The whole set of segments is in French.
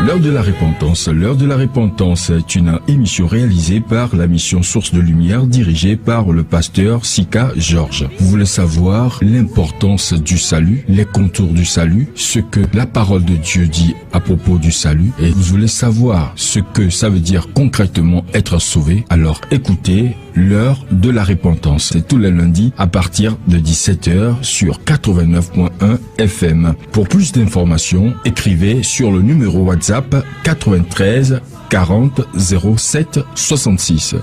L'heure de la repentance. L'heure de la repentance est une émission réalisée par la mission Source de Lumière dirigée par le pasteur Sika Georges. Vous voulez savoir l'importance du salut, les contours du salut, ce que la parole de Dieu dit à propos du salut, et vous voulez savoir ce que ça veut dire concrètement être sauvé, alors écoutez l'heure de la repentance. C'est tous les lundis à partir de 17h sur 89.1 FM. Pour plus d'informations, écrivez sur le numéro WhatsApp 93 40 07 66.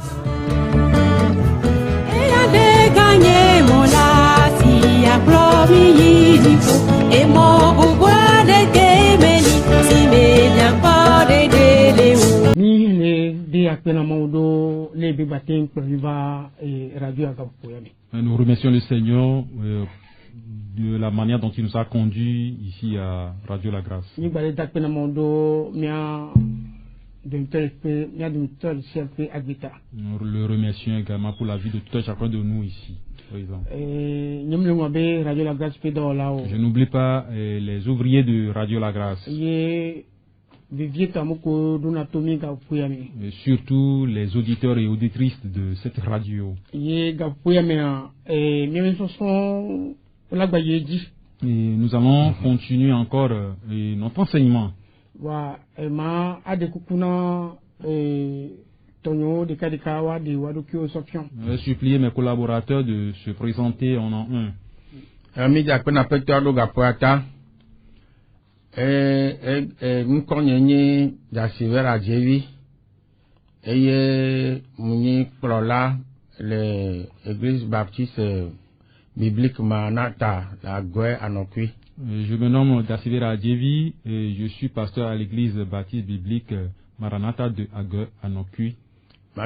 Nous remercions le Seigneur de la manière dont il nous a conduits ici à Radio La Grâce. Nous le remercions également pour la vie de tout un chacun de nous ici. Je n'oublie pas les ouvriers de Radio La Grâce. Et surtout les auditeurs et auditrices de cette radio. Et nous allons continuer encore notre enseignement. Je vais supplier mes collaborateurs de se présenter en un. Nkonyenye Jasivera Jevi eye muni prola l'église baptiste biblique Maranatha la Goye Anokui. Je me nomme Jasivera Jevi et je suis pasteur à l'église baptiste biblique Maranatha de Ague Anokui. Je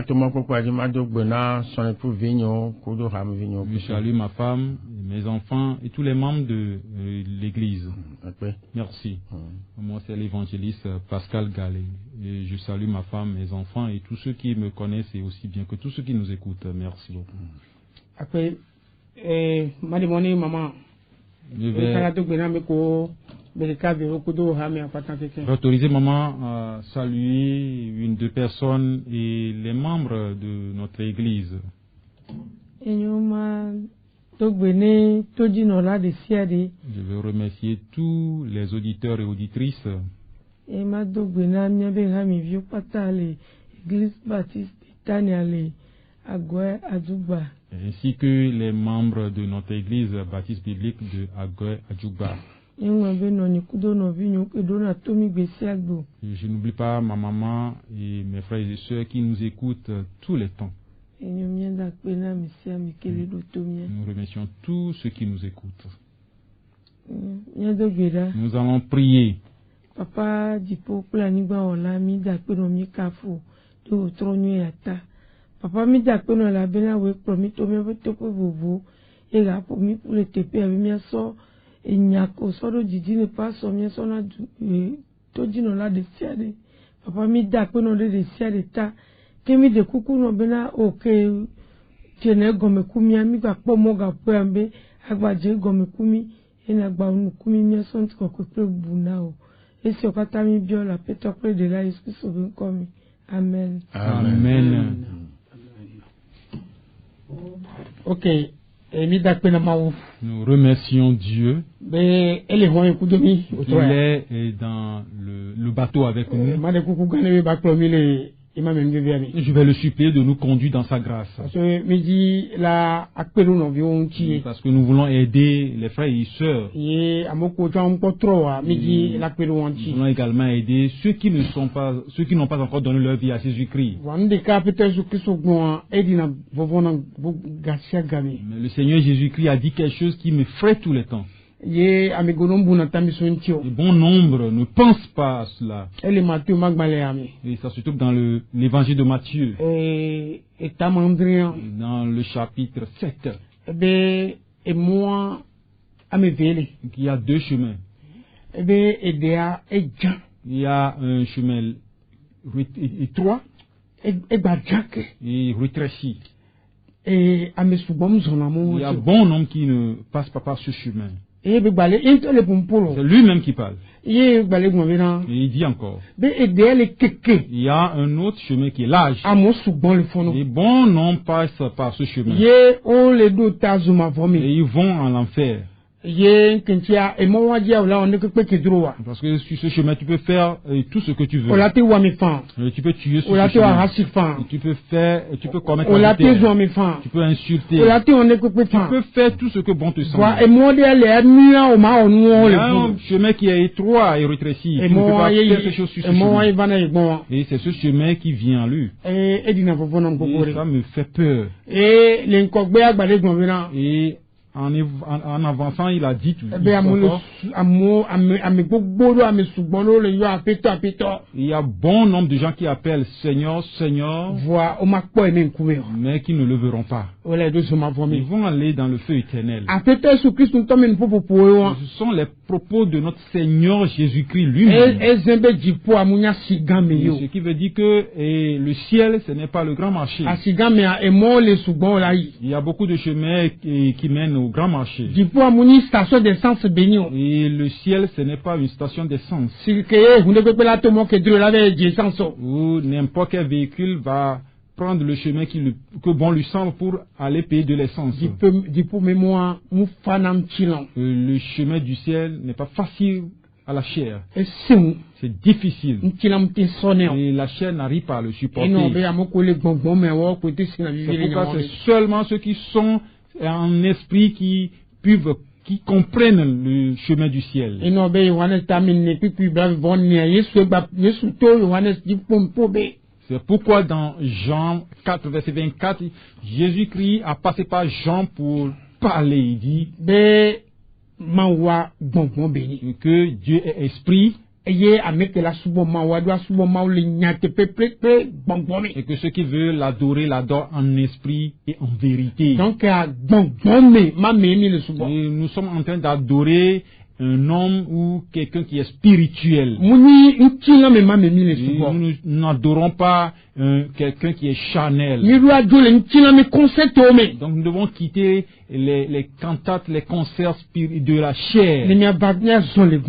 salue ma femme, mes enfants et tous les membres de l'église. Merci. Moi, c'est l'évangéliste Pascal Gallet. Et je salue ma femme, mes enfants et tous ceux qui me connaissent et aussi bien que tous ceux qui nous écoutent. Merci beaucoup. Après, maman. J'autorise maman à saluer une deux personnes et les membres de notre église. Je veux remercier tous les auditeurs et auditrices. Ainsi que les membres de notre église baptiste biblique de Ague Adjouba. Je n'oublie pas ma maman et mes frères et sœurs qui nous écoutent tous les temps. Nous remercions tous ceux qui nous écoutent. Nous allons prier. Papa dipo kula nigba ola mi da pe no mi kafu do tronyu yata. Papa mi da pe no la bena we promi to me to pe bobo e ga po mi pour le tepe abi mi so enyako so do jiji ne pa so mi so na to jino la de siade. Papa mi da pe no de siade ta ke mi de kuku no bena o ke tiene gome kumi ami gba po mo ga po ambe agbaje gome kumi ena gba unu kumi mi so nti ko pe buna o. Et si on a mis bien la paix de la Jésus sauvé comme Amen. Amen. Ok. Nous remercions Dieu. Il est dans le bateau avec nous. Je vais le supplier de nous conduire dans sa grâce. Parce que nous voulons aider les frères et sœurs. Nous voulons également aider ceux qui n'ont pas encore donné leur vie à Jésus-Christ. Mais le Seigneur Jésus-Christ a dit quelque chose qui me frappe tout le temps. Le bon nombre ne pense pas à cela. Et ça se trouve dans l'évangile de Matthieu. Dans le chapitre 7. Il y a deux chemins. Il y a un chemin étroit et rétréci. Il y a bon nombre qui ne passent pas par ce chemin. C'est lui-même qui parle. Et il dit encore. Il y a un autre chemin qui est large. Les bons n'ont pas par ce chemin. Et ils vont en enfer. Parce que sur ce chemin, tu peux faire tout ce que tu veux. Tu peux tuer sur ce chemin. Tu peux commettre l'adultère. Tu peux insulter. Tu peux faire tout ce que bon te semble. Il y a un chemin qui est étroit et rétréci. Tu ne peux pas faire quelque chose sur ce chemin. Et c'est ce chemin qui vient en lui. Et ça me fait peur. Et en avançant, il a dit tout. Il y a bon nombre de gens qui appellent Seigneur, Seigneur, mais qui ne le verront pas. Ils vont aller dans le feu éternel. Ce sont les propos de notre Seigneur Jésus-Christ lui-même. Ce qui veut dire que le ciel, ce n'est pas le grand marché. Il y a beaucoup de chemins qui mènent au grand marché. Et le ciel, ce n'est pas une station d'essence où n'importe quel véhicule va prendre le chemin que bon lui semble pour aller payer de l'essence. Le chemin du ciel n'est pas facile à la chair. C'est difficile. Et la chair n'arrive pas à le supporter. C'est pourquoi c'est seulement ceux qui sont en esprit qui comprennent le chemin du ciel. C'est pourquoi dans Jean 4, verset 24, Jésus-Christ a passé par Jean pour parler. Il dit que Dieu est esprit. Et que ceux qui veulent l'adorer, l'adorent en esprit et en vérité. Et nous sommes en train d'adorer un homme ou quelqu'un qui est spirituel. Nous n'adorons pas quelqu'un qui est charnel. Donc nous devons quitter les cantates, les concerts de la chair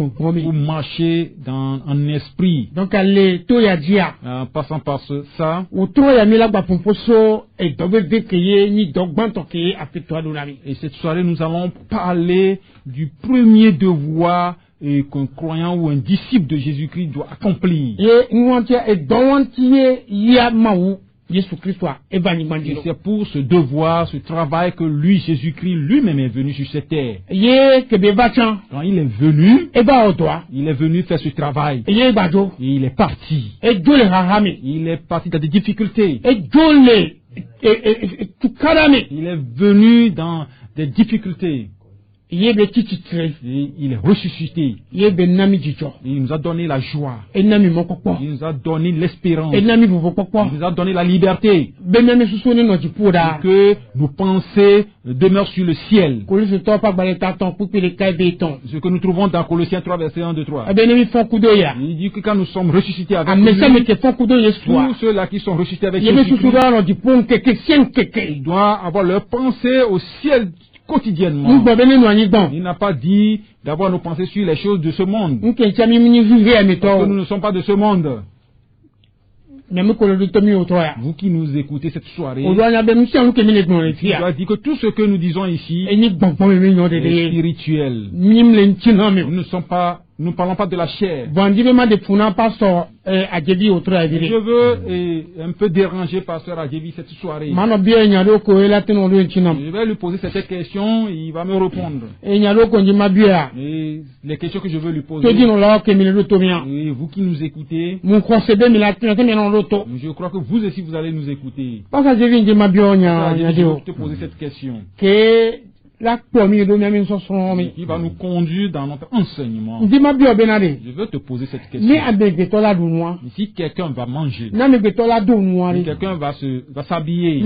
pour marcher en esprit. Donc en passant par ça. Et cette soirée, nous allons parler du premier devoir qu'un croyant ou un disciple de Jésus-Christ doit accomplir. Et c'est pour ce devoir, ce travail que lui, Jésus-Christ, lui-même est venu sur cette terre. Quand il est venu faire ce travail. Et il est parti. Il est parti dans des difficultés. Il est venu dans des difficultés. Et il est ressuscité. Il nous a donné la joie. Il nous a donné l'espérance. Il nous a donné la liberté. Que nos pensées demeurent sur le ciel. Ce que nous trouvons dans Colossiens 3, verset 1, 2, 3. Il dit que quand nous sommes ressuscités avec lui, tous ceux-là qui sont ressuscités avec Jésus, ils doivent avoir leur pensée au ciel quotidiennement. Il n'a pas dit d'avoir nos pensées sur les choses de ce monde. Parce que nous ne sommes pas de ce monde. Vous qui nous écoutez cette soirée, je dois dire que tout ce que nous disons ici est spirituel. Nous ne parlons pas de la chair. Je veux un peu déranger Pasteur Adjevi cette soirée. Je vais lui poser cette question et il va me répondre. Et les questions que je veux lui poser, et vous qui nous écoutez, je crois que vous aussi vous allez nous écouter. Je vais te poser cette question. Qui va nous conduire dans notre enseignement. Je veux te poser cette question. Si quelqu'un va manger, si quelqu'un va s'habiller, si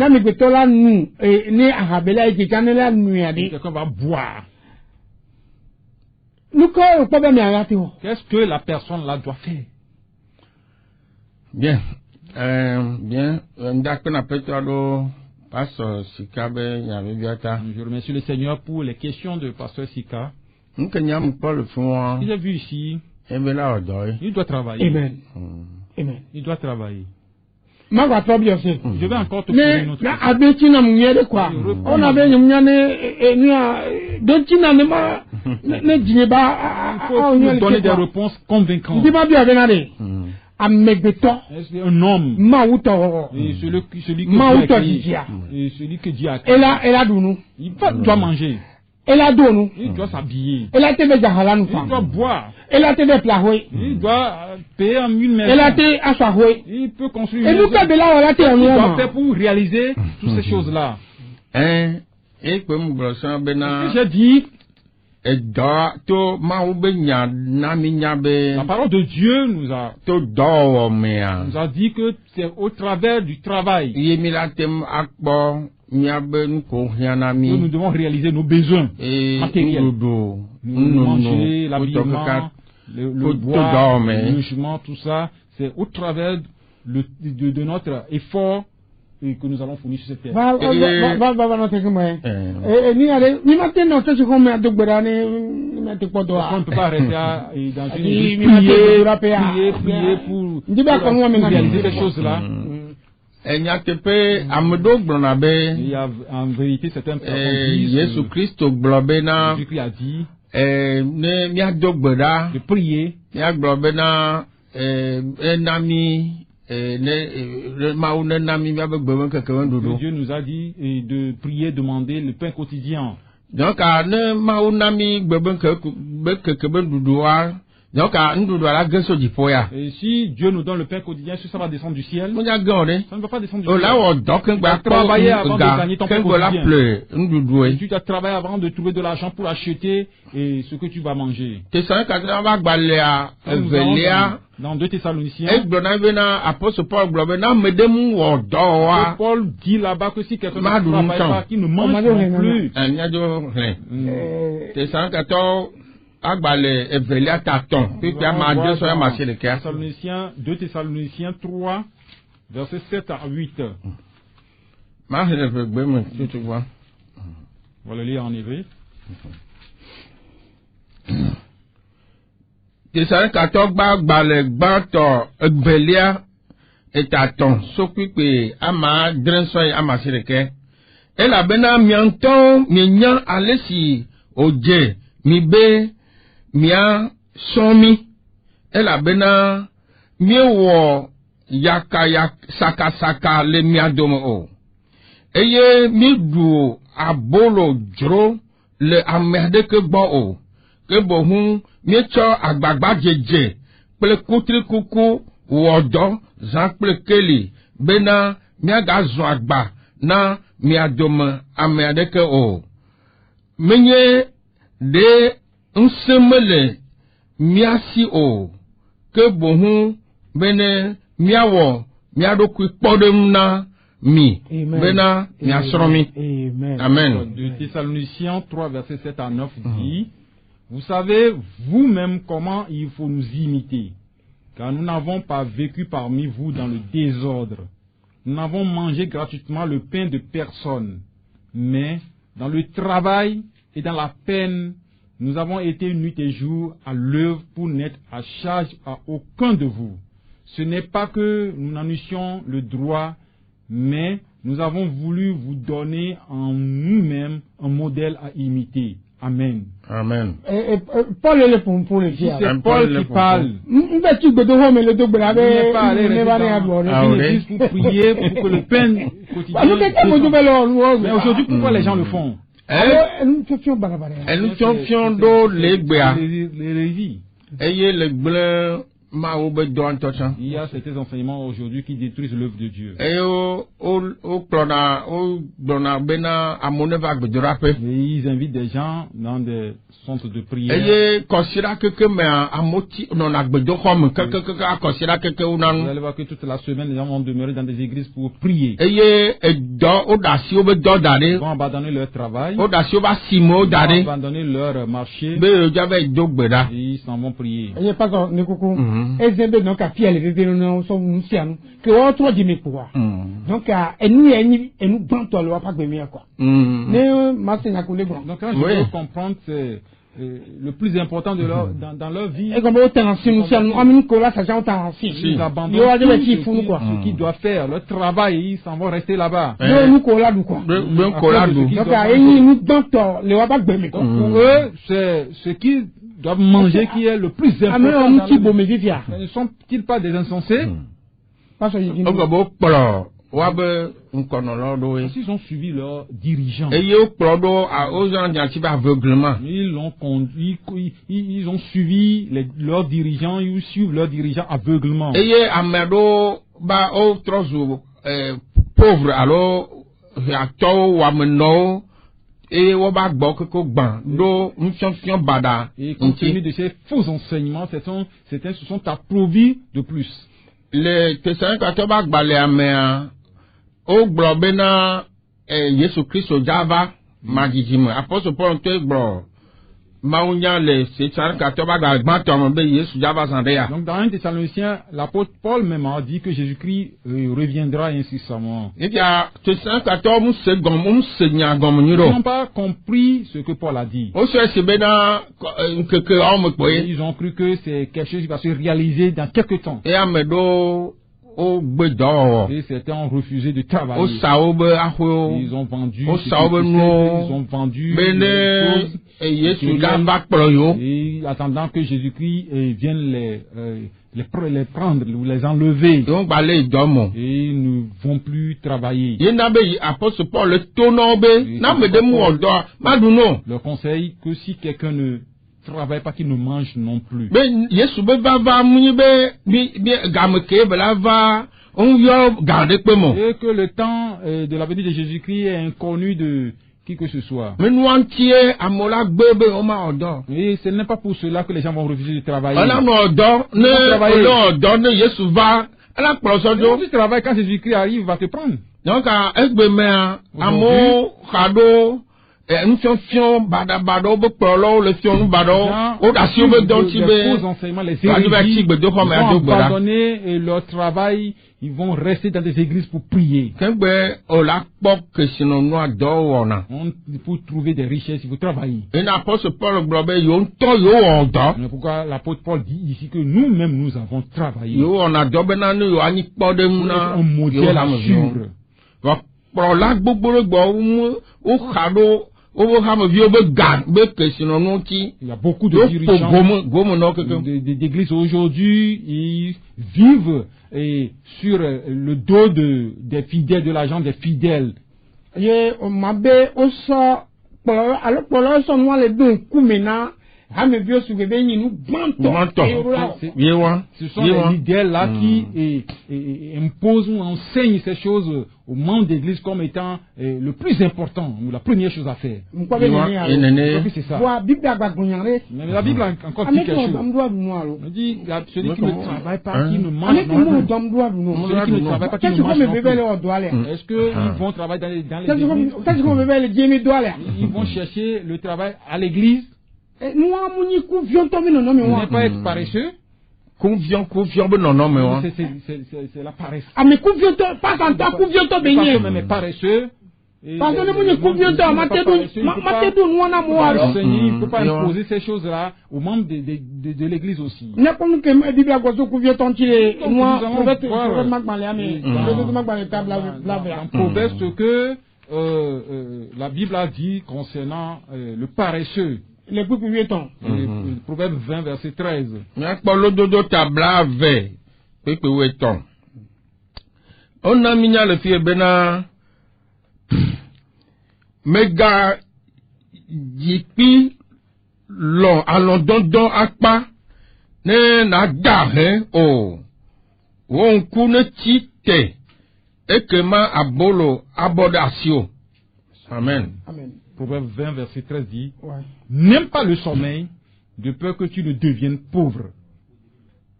quelqu'un va boire, qu'est-ce que la personne là doit faire? Bien. Je remercie le Seigneur pour les questions de Pasteur Sika. J'ai vu ici, il doit travailler. Amen. Amen. Il doit travailler. Je vais encore te poser une autre question. Il faut nous donner des réponses convaincantes. Un homme, et celui que Dieu a créé, il doit manger. Il doit s'habiller. Il doit boire. Il doit payer une maison. Il peut construire une maison. Il doit faire pour réaliser toutes ces choses-là. J'ai dit, la parole de Dieu nous a dit que c'est au travers du travail que nous devons réaliser nos besoins matériels. Nous manger, l'habillement, le bois, le logement, tout ça, c'est au travers de notre effort que nous allons fournir sur cette terre. On ne peut pas rester dans une église prier pour réaliser ces choses-là. Il y a en vérité certains Jésus-Christ a dit de prier Dieu nous a dit de prier, demander le pain quotidien. Donc, et si Dieu nous donne le pain quotidien, est-ce que ça va descendre du ciel? Ça ne va pas descendre du ciel. Tu dois travailler avant de gagner ton pain quotidien. Tu dois travailler avant de trouver de l'argent pour acheter ce que tu vas manger. Dans 2 Thessaloniciens, Paul dit là-bas que si quelqu'un ne travaille pas, qu'il ne mange non plus. Deux Thessaloniciens 3, versets 7 à 8. On va le lire en hébreu. Mia somi elabena miewo yaka saka le miadomo o eye midu abolo dro le amerde ke bo o ke bo hun miecho agbagba jeje ple kutri kuku wodo zan ple keli bena miaga zo agba na miadomo amerde ke o menye de Nsemele miasi o ke bohun bene miawo miadoku podem na mi bena miasromi. Amen. De Thessaloniciens 3 verset 7 à 9 dit: Vous savez vous-même comment il faut nous imiter, car nous n'avons pas vécu parmi vous dans le désordre. Nous n'avons mangé gratuitement le pain de personne, mais dans le travail et dans la peine, nous avons été nuit et jour à l'œuvre pour n'être à charge à aucun de vous. Ce n'est pas que nous n'en eussions le droit, mais nous avons voulu vous donner en nous-mêmes un modèle à imiter. Amen. Amen. Paul est pour le dire. C'est Paul qui parle. Il n'est pas allé dans une église pour prier pour que le pain quotidien. Mais aujourd'hui, pourquoi les gens le font? Nous confions dans les révis. Ayez les blancs. Il y a ces enseignements aujourd'hui qui détruisent l'œuvre de Dieu. Et ils invitent des gens dans des centres de prière. Vous allez voir que toute la semaine, les gens vont demeurer dans des églises pour prier. Ils vont abandonner leur travail. Ils vont abandonner leur marché. Et ils s'en vont prier. Ezebe donc a fiel bébé non so musiano que autre dit me pouvoir donc et nous banto le pas gbemer quoi ne masina ko le grand. Donc quand je peux comprendre le plus important de dans leur vie. Et comme ils abandonnent ce qu'ils doivent faire, leur travail, ils s'en vont rester là-bas. Pour eux, c'est ce qu'ils doivent manger qui est le plus important. Ne sont-ils pas des insensés? S'ils ont suivi leurs dirigeants, ils l'ont conduit, ils ont suivi leurs dirigeants, ils suivent leurs dirigeants aveuglement. Pauvre alors, et compte tenu de ces faux enseignements, ce sont approuvés de plus. Les Thessaloniciens au globena Jésus Christ au Java magijima apôtre Paul te gbo maunya le donc dans 1 Thessaloniciens, l'apôtre Paul même a dit que Jésus-Christ reviendra incessamment. Ils n'ont pas compris ce que Paul a dit. Ils ont cru que c'est quelque chose qui va se réaliser dans quelques temps. Et certains ont refusé de travailler. Ils ont vendu choses, et attendant que Jésus-Christ vienne les prendre ou les enlever. Et ils ne vont plus travailler. Le conseil que si quelqu'un ne travaille pas, qu'il ne mange non plus. Et que le temps de la venue de Jésus-Christ est inconnu de qui que ce soit. Et ce n'est pas pour cela que les gens vont refuser de travailler. Si tu travailles, quand Jésus-Christ arrive, il va te prendre. Donc, les faux enseignements, les hérésies, ils vont abandonner leur travail, ils vont rester dans des églises pour prier. Pour trouver des richesses, il faut travailler. Mais pourquoi l'apôtre Paul dit ici que nous-mêmes nous avons travaillé. Un modèle à suivre. Il y a beaucoup de dirigeants d'églises aujourd'hui, ils vivent sur le dos des fidèles, de l'argent des fidèles. Ce sont les leaders là qui imposent ou enseignent ces choses aux membres d'église comme étant le plus important, ou la première chose à faire. C'est ça. Mais la Bible a encore dit quelque chose. Elle dit celui qui ne travaille pas, qui ne mange pas. Celui qui ne travaille pas, qui ne mange pas. Est-ce qu'ils vont travailler dans les églises? Ils vont chercher le travail à l'église. Ne pas être paresseux. C'est la paresse. Même est paresseux. Il ne peut pas imposer ces choses-là aux membres de l'église aussi. Dans Proverbes, ce que la Bible a dit concernant le paresseux. Les Proverbe 20, verset 13. On a mis le fier bena mega yipi long allons don akpa ne na gahe o won kune chite ekema abolo abodasio. Amen. Amen. Proverbe 20, verset 13 dit, n'aime pas le sommeil, de peur que tu ne deviennes pauvre.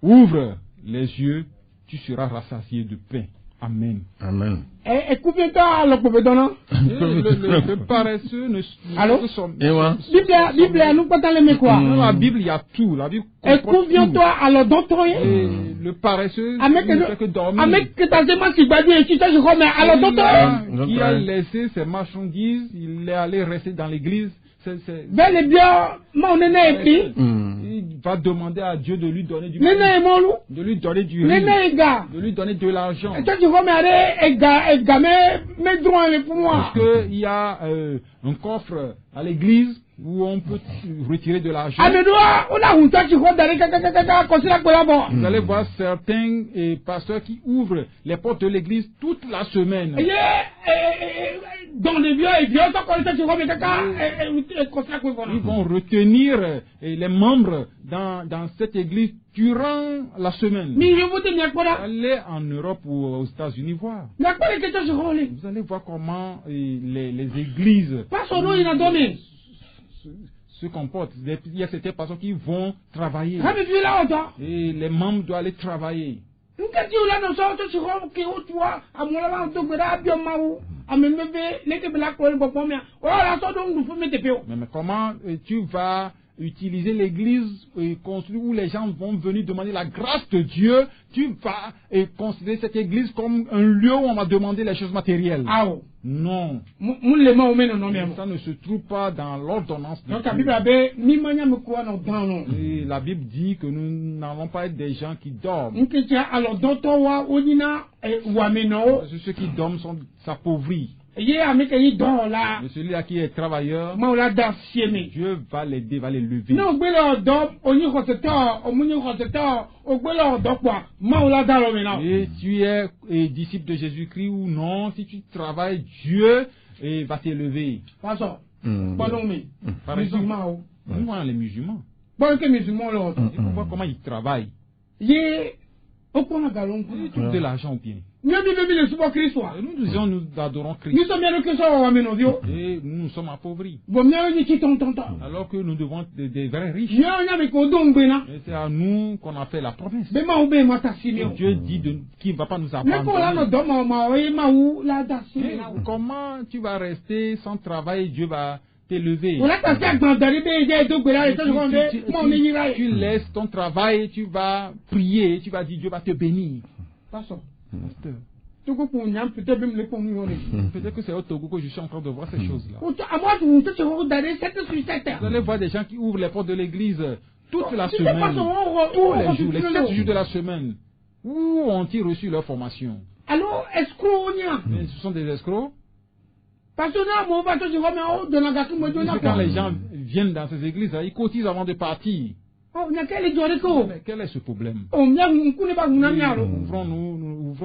Ouvre les yeux, tu seras rassasié de pain. Amen. Amen. Le paresseux ne sommeille. Dans la Bible, il y a tout. La Bible comporte tout. Le paresseux ne fait que dormir. Qui a laissé ses marchandises, il est allé rester dans l'église bel et bien, mon aîné et il va demander à Dieu de lui donner du l'aîné mon loup, de lui donner du riz, l'aîné gars, de lui donner de l'argent. et toi tu vois, mais gars, mes droits pour moi. Parce qu'il y a un coffre à l'église où on peut retirer de l'argent. Ah, mais toi, on a un tas de choses d'aller, vous allez voir certains pasteurs qui ouvrent les portes de l'église toute la semaine. Dans les vieux et vieux, ils vont retenir les membres dans cette église durant la semaine. Allez en Europe ou aux États-Unis voir. Vous allez voir comment les églises se comportent. Il y a certaines personnes qui vont travailler. Et les membres doivent aller travailler. Mais comment tu vas utiliser l'église où les gens vont venir demander la grâce de Dieu? Tu vas considérer cette église comme un lieu où on va demander les choses matérielles. Non. Ça ne se trouve pas dans l'ordonnance de Dieu. Et la Bible dit que nous n'allons pas être des gens qui dorment. Ceux qui dorment sont s'appauvris. Mais celui-là qui est travailleur, Dieu va l'aider, va les lever. Et tu es disciple de Jésus-Christ ou non, si tu travailles, Dieu va t'élever. Par exemple, nous voyons les musulmans. On voit comment ils travaillent. Ils trouvent de l'argent au pied. Nous disons, nous adorons Christ. Et nous sommes appauvris. Alors que nous devons être des vrais riches. Et c'est à nous qu'on a fait la promesse. Dieu dit qu'il ne va pas nous abandonner. Comment tu vas rester sans travail, Dieu va t'élever. Tu laisses ton travail, tu vas prier, tu vas dire Dieu va te bénir. Peut-être que c'est au Togo que je suis en train de voir ces choses-là. Vous allez voir des gens qui ouvrent les portes de l'église toute la semaine, tous les jours, les 7 jours de la semaine. Où ont-ils reçu leur formation? Alors, mais ce sont des escrocs. Parce que quand les gens viennent dans ces églises, ils cotisent avant de partir. Mais quel est ce problème? Ouvrons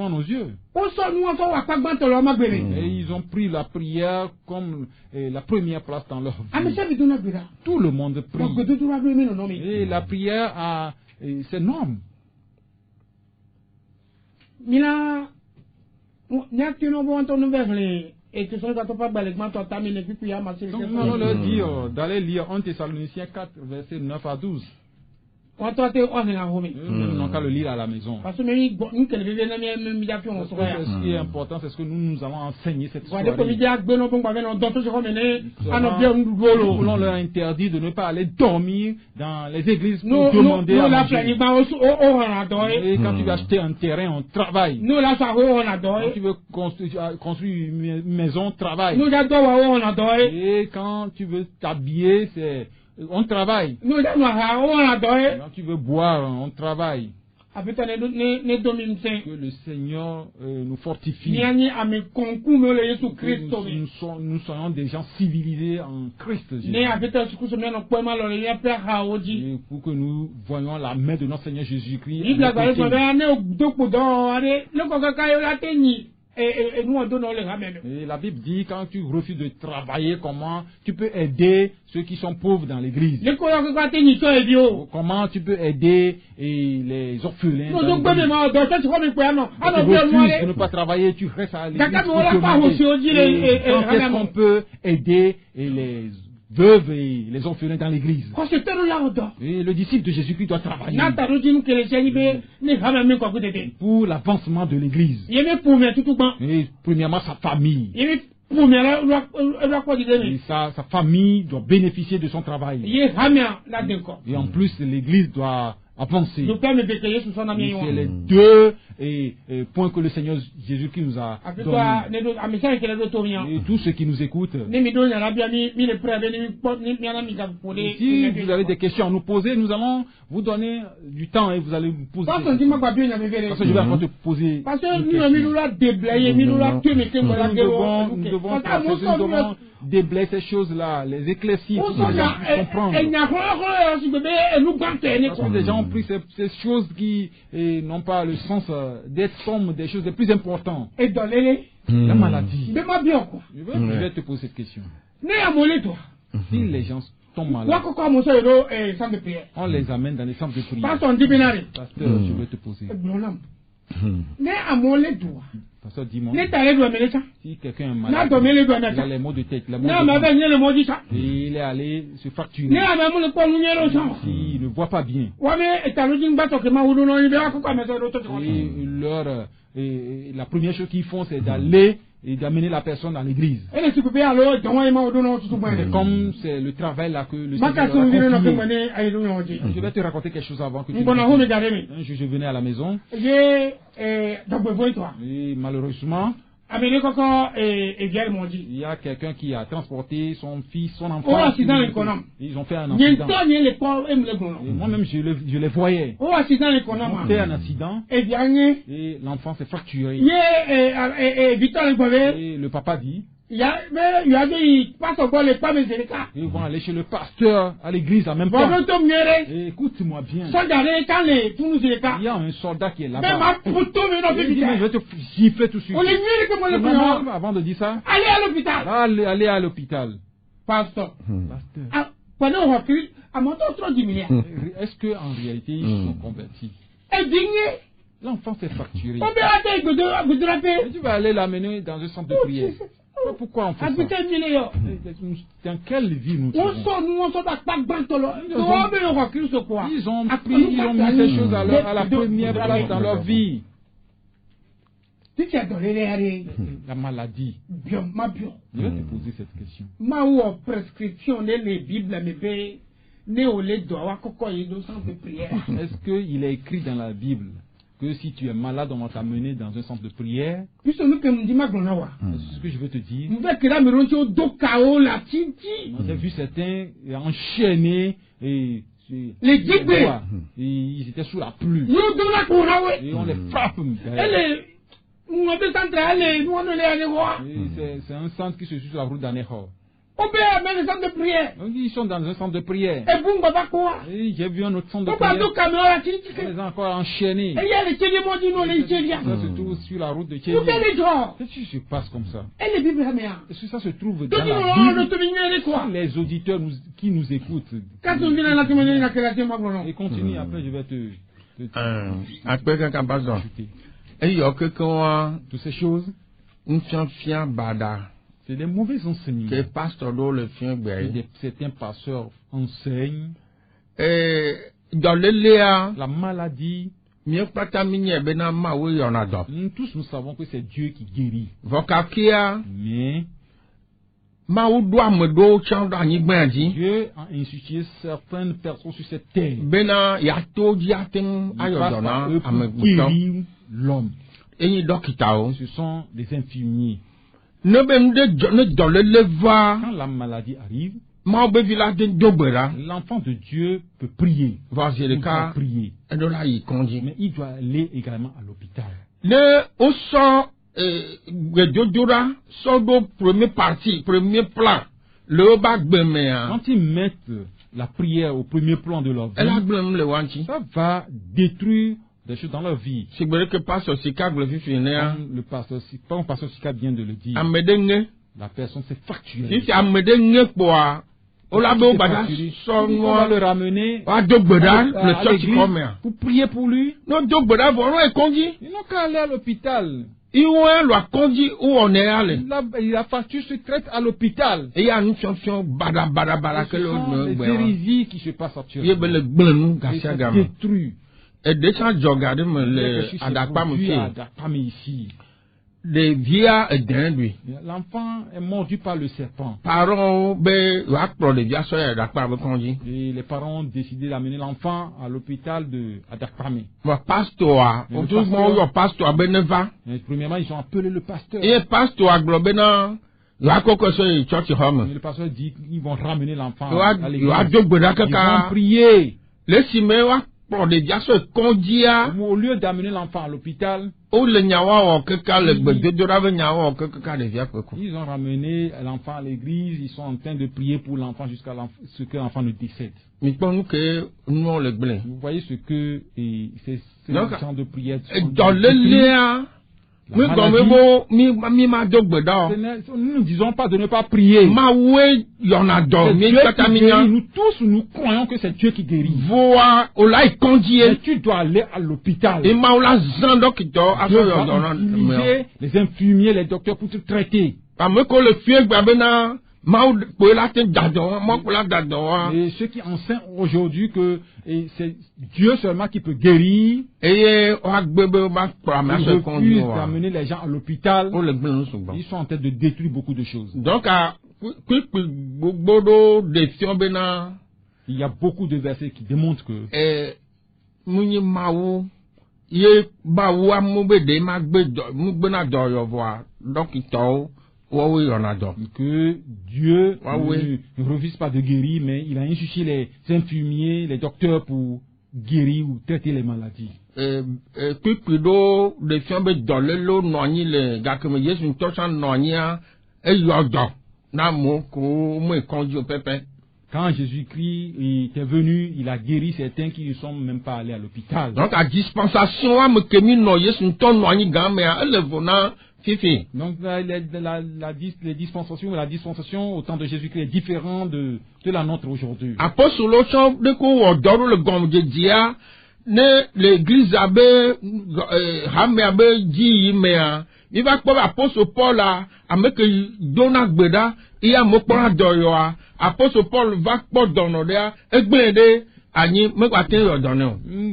nos yeux. Et ils ont pris la prière comme la première place dans leur vie. Tout le monde prie. Et la prière a ses normes. Et tu sais pas balaisement toi tamine et puis donc nous allons leur dire d'aller lire 1 Thessaloniciens 4 versets 9 à 12. Nous n'avons qu'à le lire à la maison. Parce que ce qui est important, c'est ce que nous avons enseigné cette soirée. Nous voulons leur interdire de ne pas aller dormir dans les églises pour demander à manger. Et quand tu veux acheter un terrain, on travaille. Quand tu veux construire une maison, on travaille. Et quand tu veux t'habiller, on travaille. Quand tu veux boire, on travaille. Que le Seigneur nous fortifie. Nous soyons des gens civilisés en Christ Jésus. Et pour que nous voyions la main de notre Seigneur Jésus-Christ. Et la Bible dit, quand tu refuses de travailler, comment tu peux aider ceux qui sont pauvres dans l'église? Comment tu peux aider les orphelins? Tu refuses de ne pas travailler, tu restes à l'église. Quand est-ce qu'on peut aider les veuves et les orphelins dans l'église? Et le disciple de Jésus-Christ doit travailler pour l'avancement de l'église. Et premièrement sa famille. Et sa famille doit bénéficier de son travail. Et en plus l'église doit avancer. Et c'est les deux points que le Seigneur Jésus qui nous a donné. Et tous ceux qui nous écoutent. Si vous avez des questions à nous poser, nous allons vous donner du temps et vous allez vous poser. Parce que je vais encore te poser. Parce que nous devons déblayer ces choses-là, les éclaircir, pour que les gens puissent comprendre. Parce que les gens ont pris ces choses qui n'ont pas le sens d'être comme des choses les plus importantes. La maladie. Je vais te poser cette question. Si les gens tombent malades, on les amène dans les centres de prière. Pasteur, je vais te poser. Pasteur, dis-moi. Si quelqu'un est malade, il a les maux de tête, il est allé se fracturer. S'il ne voit pas bien. Et la première chose qu'ils font, c'est d'aller et d'amener la personne dans l'église. C'est comme c'est le travail là que le Seigneur a confié. Je vais te raconter quelque chose avant que tu un jour je venais à la maison. Et malheureusement, il y a quelqu'un qui a transporté son fils, son enfant. Ils ont fait un accident. Et moi-même, je les voyais. Ils ont fait un accident. Et l'enfant s'est fracturé. Et le papa dit, ils vont aller chez le pasteur à l'église en même temps. Et écoute-moi bien. Il y a un soldat qui est là-bas. Il dit, mais je vais te gifler tout de suite. Avant de dire ça, allez à l'hôpital. Pasteur. Est-ce qu'en réalité, ils sont convertis? L'enfant s'est fracturé. Tu vas aller l'amener dans un centre de prière. Pourquoi on fait ça? Dans quelle vie nous sommes? Ils ont mis ces choses à la première place dans leur vie. La maladie. Je vais te poser cette question. Est-ce qu'il est écrit dans la Bible que si tu es malade, on va t'amener dans un centre de prière? C'est ce que je veux te dire. J'ai vu certains enchaînés et ils étaient sous la pluie. Et on les frappe. C'est un centre qui se situe sur la route d'Anehor. Ils sont dans un centre de prière. Et j'ai vu un autre centre de prière. Ils sont encore enchaînés. Ça se trouve sur la route de Tchélie. Qu'est-ce qui se passe comme ça? Est-ce que ça se trouve dans la Bible? Les auditeurs qui nous écoutent. Et continue, après je vais te toutes ces choses. C'est des mauvais enseignements. Certains pasteurs enseignent. La maladie. Nous tous nous savons que c'est Dieu qui guérit. Mais Dieu a institué certaines personnes sur cette terre. Guérir l'homme. Ce sont des infirmiers. Quand la maladie arrive, l'enfant de Dieu peut prier. Il peut prier. Mais il doit aller également à l'hôpital. Quand ils mettent la prière au premier plan de leur vie, ça va détruire des choses dans leur vie. Le pasteur Sika vient de le dire. La personne s'est fracturée. On va le ramener à l'église pour prier pour lui. Ils n'ont qu'à aller à l'hôpital. La fracture se traite à l'hôpital. Et il y a une chanson des hérésies qui se passent actuellement. Et ça détruit. Et déjà, je regarde ici. les via lui. L'enfant est mordu par le serpent. Parents, ben, et les parents ont décidé d'amener l'enfant à l'hôpital de Adakpame. Pasteur, Premièrement, ils ont appelé le pasteur. Et pasteur, le pasteur dit qu'ils vont ramener l'enfant à l'église. Ils vont prier. Au lieu d'amener l'enfant à l'hôpital, ils ont ramené l'enfant à l'église. Ils sont en train de prier pour l'enfant jusqu'à ce que l'enfant ne décède. Vous voyez ce que c'est ce genre de prière. Nous ne disons pas de ne pas prier. Nous tous, nous croyons que c'est Dieu qui guérit. Mais tu dois aller à l'hôpital. Dieu va utiliser les infirmiers, les docteurs pour te traiter. Et ceux qui enseignent aujourd'hui que c'est Dieu seulement qui peut guérir, ils refusent d'amener les gens à l'hôpital. Ils sont en train de détruire beaucoup de choses. Donc, il y a beaucoup de versets qui démontrent que que Dieu ne refuse pas de guérir, mais il a insuffisé les infirmiers, les docteurs pour guérir ou traiter les maladies. Quand Jésus-Christ est venu, il a guéri certains qui ne sont même pas allés à l'hôpital. Donc, la dispensation, donc les dispensations, la dispensation au temps de Jésus-Christ est différente de la nôtre aujourd'hui. L'église avait il va pas apôtre Paul là, avec Donat Beda, il y a mon plan d'oyoa, apôtre Paul va pas donner, et blindé. Nous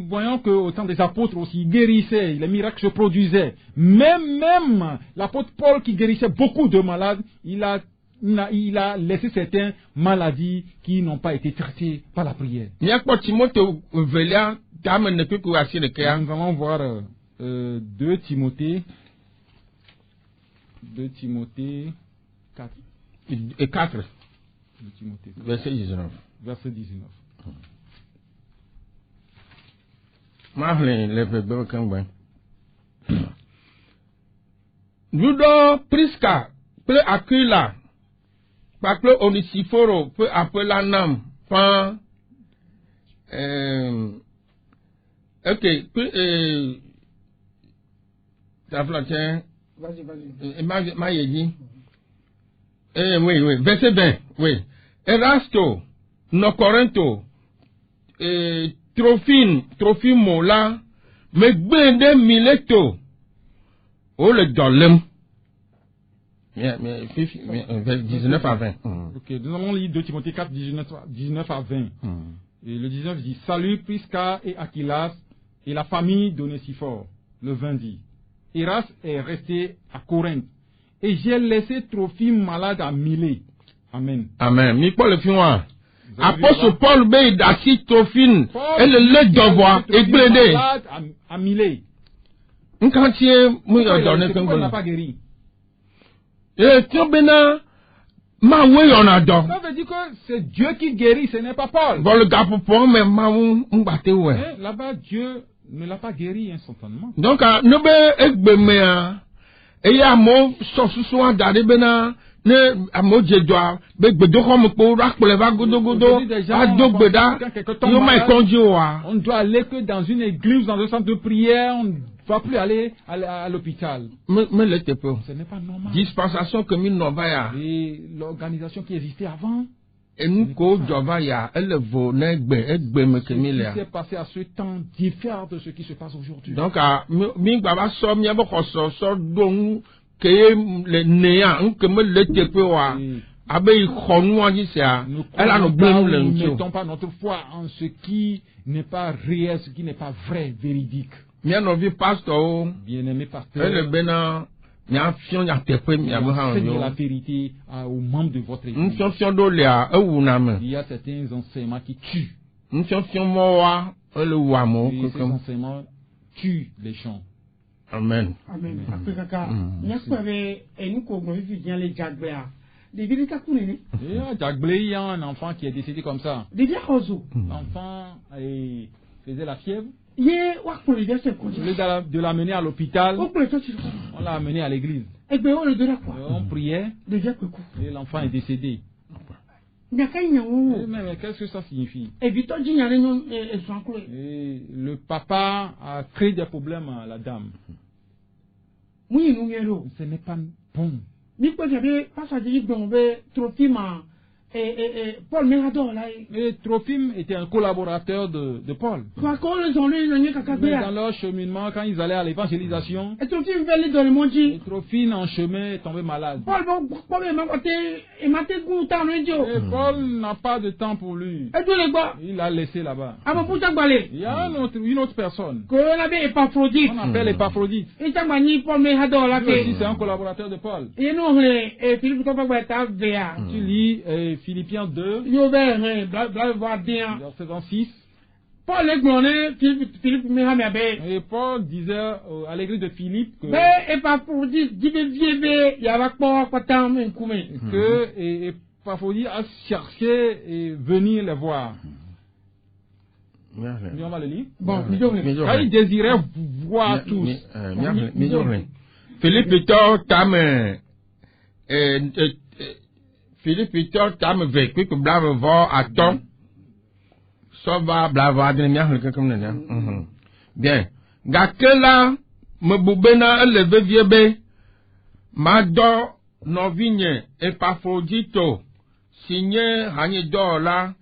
voyons qu'au temps des apôtres aussi, ils guérissaient, les miracles se produisaient. Même l'apôtre Paul qui guérissait beaucoup de malades, il a laissé certaines maladies qui n'ont pas été traitées par la prière. Nous allons voir 2 Timothée 4. Et 4. 2 Timothée 4. Verset 19. Verset 19. Judo Prisca, peu Aquila, parce que Onisiforo peut appeler la nam, pan, ok, ça flatte, vas-y, oui, verset 20, oui, Erasto, Nocorinto, Trophimo là, mais Bende Mileto, oh le dolem. Mais 19 à 20. Ok, nous allons lire 2 Timothée 4, 19 à 20. Et le 19 dit, salut Prisca et Aquilas et la famille d'Onésiphore. Le 20 dit, Eras est resté à Corinthe et j'ai laissé Trophime malade à Milet. Amen. Amen. Mais Paul le film. Apôtre Paul Bey d'Assis Trophine et le devoir et blindé. À Milet. Un quartier, moi, il n'a pas guéri. Et tu bena, ma oui, on a donc. Ça veut dire que c'est Dieu qui guérit, ce n'est pas Paul. Bon, le gars pour Paul, mais ma on batte ouais. Là-bas, Dieu ne l'a pas guéri instantanément. Donc, ne be egbe mea, et ya mo, souvent d'aller bena, ne, à mo jedwa, begbedo comme pour rak pour les vagues à dogbeda, yo ma conduit. On doit aller que dans une église, dans un centre de prière, on ne va plus aller à l'hôpital. Mais ce n'est pas normal. Dispensation que nous n'avons pas. Et l'organisation qui existait avant. Et nous, elle vaut ce qui s'est passé à ce temps diffère de ce qui se passe aujourd'hui. Donc, les néants, que me le tepewa, nous ne mettons pas notre foi en ce qui n'est pas réel, ce qui n'est pas vrai, véridique. Bien-aimé pasteur, bien-aimé pasteur, enseignez la vérité aux membres de votre église. Il y a certains enseignements qui tuent. Et ces enseignements tuent les gens. Amen. Amen. Il y a un enfant qui est décédé comme ça. L'enfant faisait la fièvre. Au lieu de l'amener à l'hôpital, on l'a amené à l'église. On priait et l'enfant est décédé. Mais qu'est-ce que ça signifie? Et le papa a créé des problèmes à la dame. Ce n'est pas bon. Et Trophime était un collaborateur de Paul. Mais dans leur cheminement, quand ils allaient à l'évangélisation, Trophime en chemin est tombé malade. Et Paul n'a pas de temps pour lui. Il l'a laissé là-bas. Il y a une autre personne. On appelle Épaphrodite. Lui aussi, c'est un collaborateur de Paul. Tu lis Philippiens 2, verset 26. Et Paul disait à l'église de Philippe que Épaphrodite a cherché et venir les voir. On va le lire. Car il désirait voir tous. Philippe Victor tam vécu que blave voir à temps sauva blava de mia comme ça. Bien gakela me boubena levé viebe ma do no vigne Épaphrodito signé hanye dola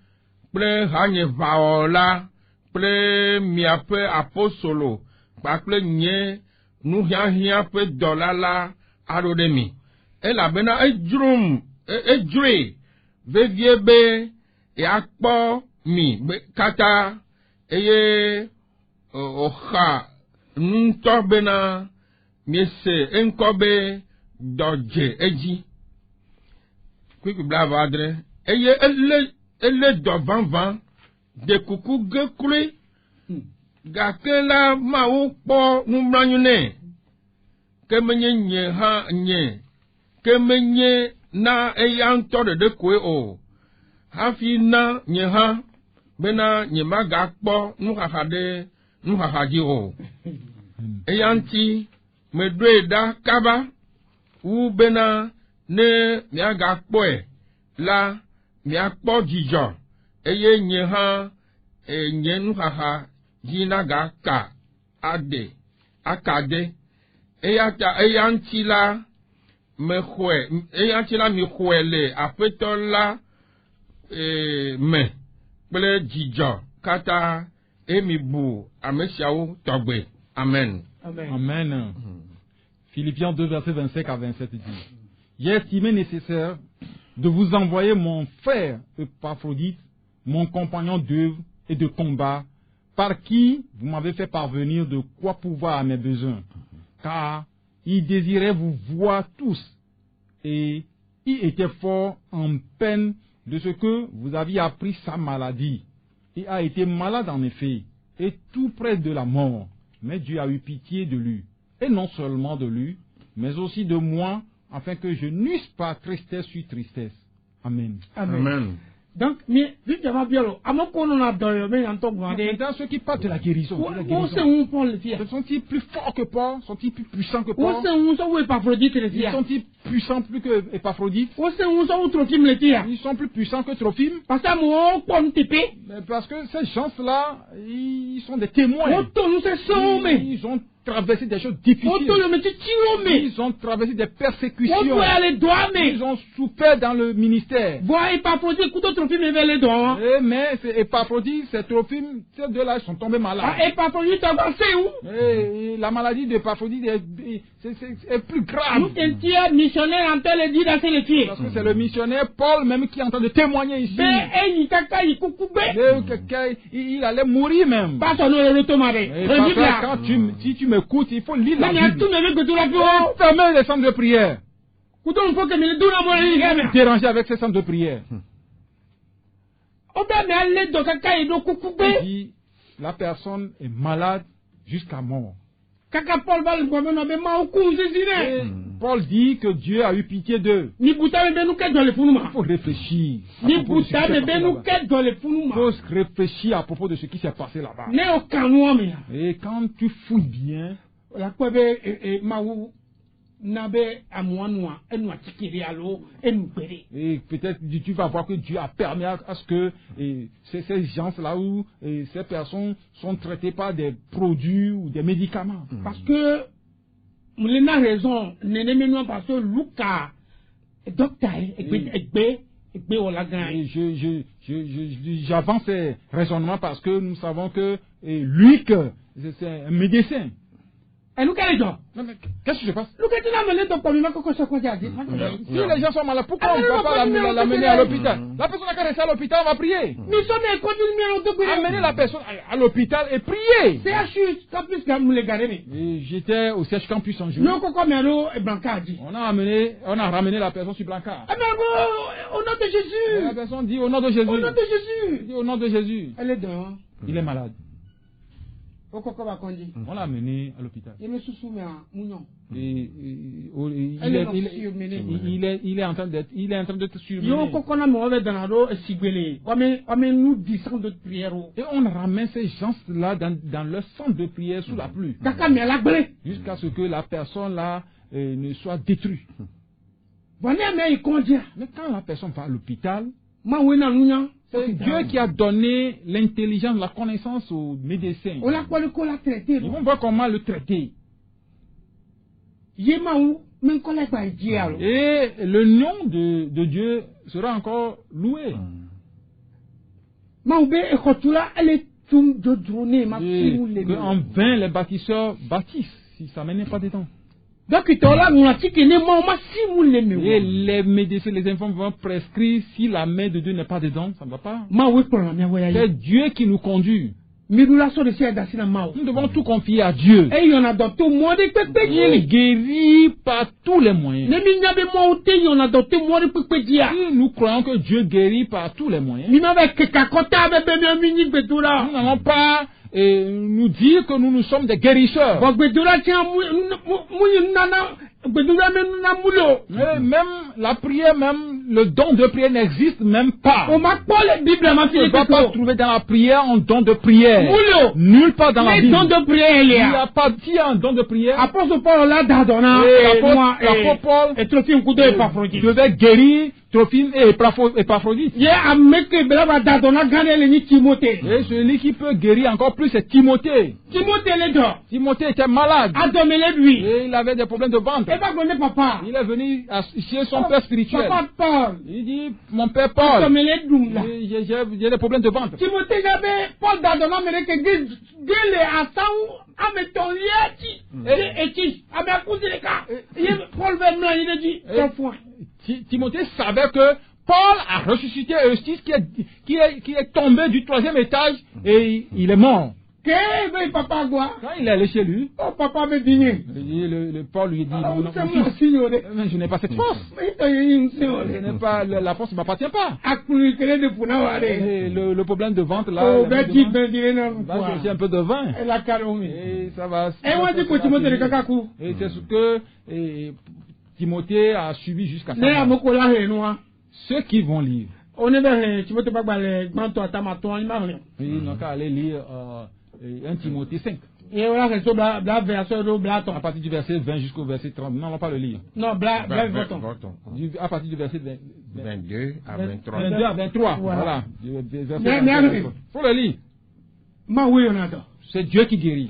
ple hanye vaola ple miape apostolo pa ple nye nu hia pe dola la arodemi et la bena e drum ejre veviebe e akpo mi kata eye oha ntobena miese enkobe doje eji quick blava adre eye ele do vanvan de kuku gekure gakela ma wo po numranyune kemenye nye ha nye kemenye na eyanto de kwe o hafi na nye ha bena nye maga kpo nuhahadi o eyanti medreda kaba u bena ne miaga kpo la miakpo jijo eye nye ha nye nuhaha jina ga ka ade akade eyanti la mi khwele apetola me ple jijo kata emi bu amesiawo togbe. Amen. Amen. Philippiens 2 verset 25 à 27 dit: J'ai estimé nécessaire de vous envoyer mon frère Épaphrodite, mon compagnon d'œuvre et de combat, par qui vous m'avez fait parvenir de quoi pouvoir à mes besoins, car il désirait vous voir tous, et il était fort en peine de ce que vous aviez appris sa maladie. Il a été malade en effet, et tout près de la mort, mais Dieu a eu pitié de lui, et non seulement de lui, mais aussi de moi, afin que je n'eusse pas tristesse sur tristesse. Amen. Amen. Donc, mais, vite avant bien, à mon qu'on a dormi en tant que dans ceux qui parlent de la guérison, sont-ils plus forts que Paul? Sont-ils plus puissants que Paul? Ils sont-ils puissants plus que Épaphrodite? Ils sont plus puissants que Trophime? Parce que ces gens-là, ils sont des témoins. Ils ont traversé des choses difficiles. Ils ont traversé des persécutions. Ils ont souffert dans le ministère. Mais c'est Épaphrodite, c'est Trophime, ces deux-là sont tombés malades. Et la maladie d'Épaphrodite est plus grave. Parce que c'est le missionnaire Paul même qui est en train de témoigner ici. Il allait mourir même. Quand si tu me m'écoute, il faut lire la Bible. Fermez les centres de prière. Déranger avec ces centres de prière. Si la personne est malade jusqu'à mort. Et Paul dit que Dieu a eu pitié d'eux. Il faut réfléchir. Il faut réfléchir à propos de ce qui s'est passé là-bas. Et quand tu fouilles bien, et peut-être tu vas voir que Dieu a permis à ce que ces gens-là où ces personnes sont traitées par des produits ou des médicaments. Parce que nous avons raison, parce que Lucas, docteur, j'avance ces raisonnements parce que nous savons que Luc, c'est un médecin. Et nous, qu'est-ce que se passe? Si les gens sont malades, pourquoi on ne va pas l'amener à l'hôpital? La personne qui est restée à l'hôpital, on va prier. Nous sommes amener la personne à l'hôpital et prier. J'étais au CH Campus en juillet. On a ramené la personne sur Blancard. Au nom de Jésus. La personne dit au nom de Jésus. Au nom de Jésus. Au nom de Jésus. Elle est dehors. Il est malade. On l'a amené à l'hôpital. Il est en train d'être surmené. Et on ramène ces gens-là dans leur centre de prière sous la pluie. Jusqu'à ce que la personne là ne soit détruite. Mais quand la personne va à l'hôpital, c'est Dieu qui a donné l'intelligence, la connaissance aux médecins. Ils vont voir comment le traiter. Et le nom de Dieu sera encore loué. En vain, les bâtisseurs bâtissent si ça ne mène pas dedans. Et les médecins, les infirmiers vont prescrire si la main de Dieu n'est pas dedans, ça ne va pas. C'est Dieu qui nous conduit. Nous devons tout confier à Dieu. Il guérit par tous les moyens. Si nous croyons que Dieu guérit par tous les moyens, nous n'allons pas nous dire que nous sommes des guérisseurs. Mais même la prière, même le don de prière n'existe même pas. On ne va pas trouver dans la prière un don de prière. Nulle part dans la Bible. Il n'y a pas un don de prière. L'apôtre Paul devait guérir Trophime et Épaphrodite. Et celui qui peut guérir encore plus, c'est Timothée. Timothée était malade. Et il avait des problèmes de ventre. Il est venu chez son père spirituel. Il dit, mon père Paul, j'ai des problèmes de ventre. Timothée avait Paul d'Adonam, Timothée savait que Paul a ressuscité Eustache qui est tombé du 3e étage et il est mort. Quand il est allé chez lui, Paul lui dit, non, mais je n'ai pas cette force. La force ne m'appartient pas. Et le problème de ventre là, j'ai un peu de vin. Et ça va. Et c'est ce que Timothée a suivi jusqu'à ça. Ceux qui vont lire, ils n'ont qu'à aller lire 1 Timothée 5. À partir du verset 20 jusqu'au verset 30. Non, on ne va pas le lire. Non, à partir du verset 22 à 23. 22 à 23. Voilà. Il faut le lire. C'est Dieu qui guérit.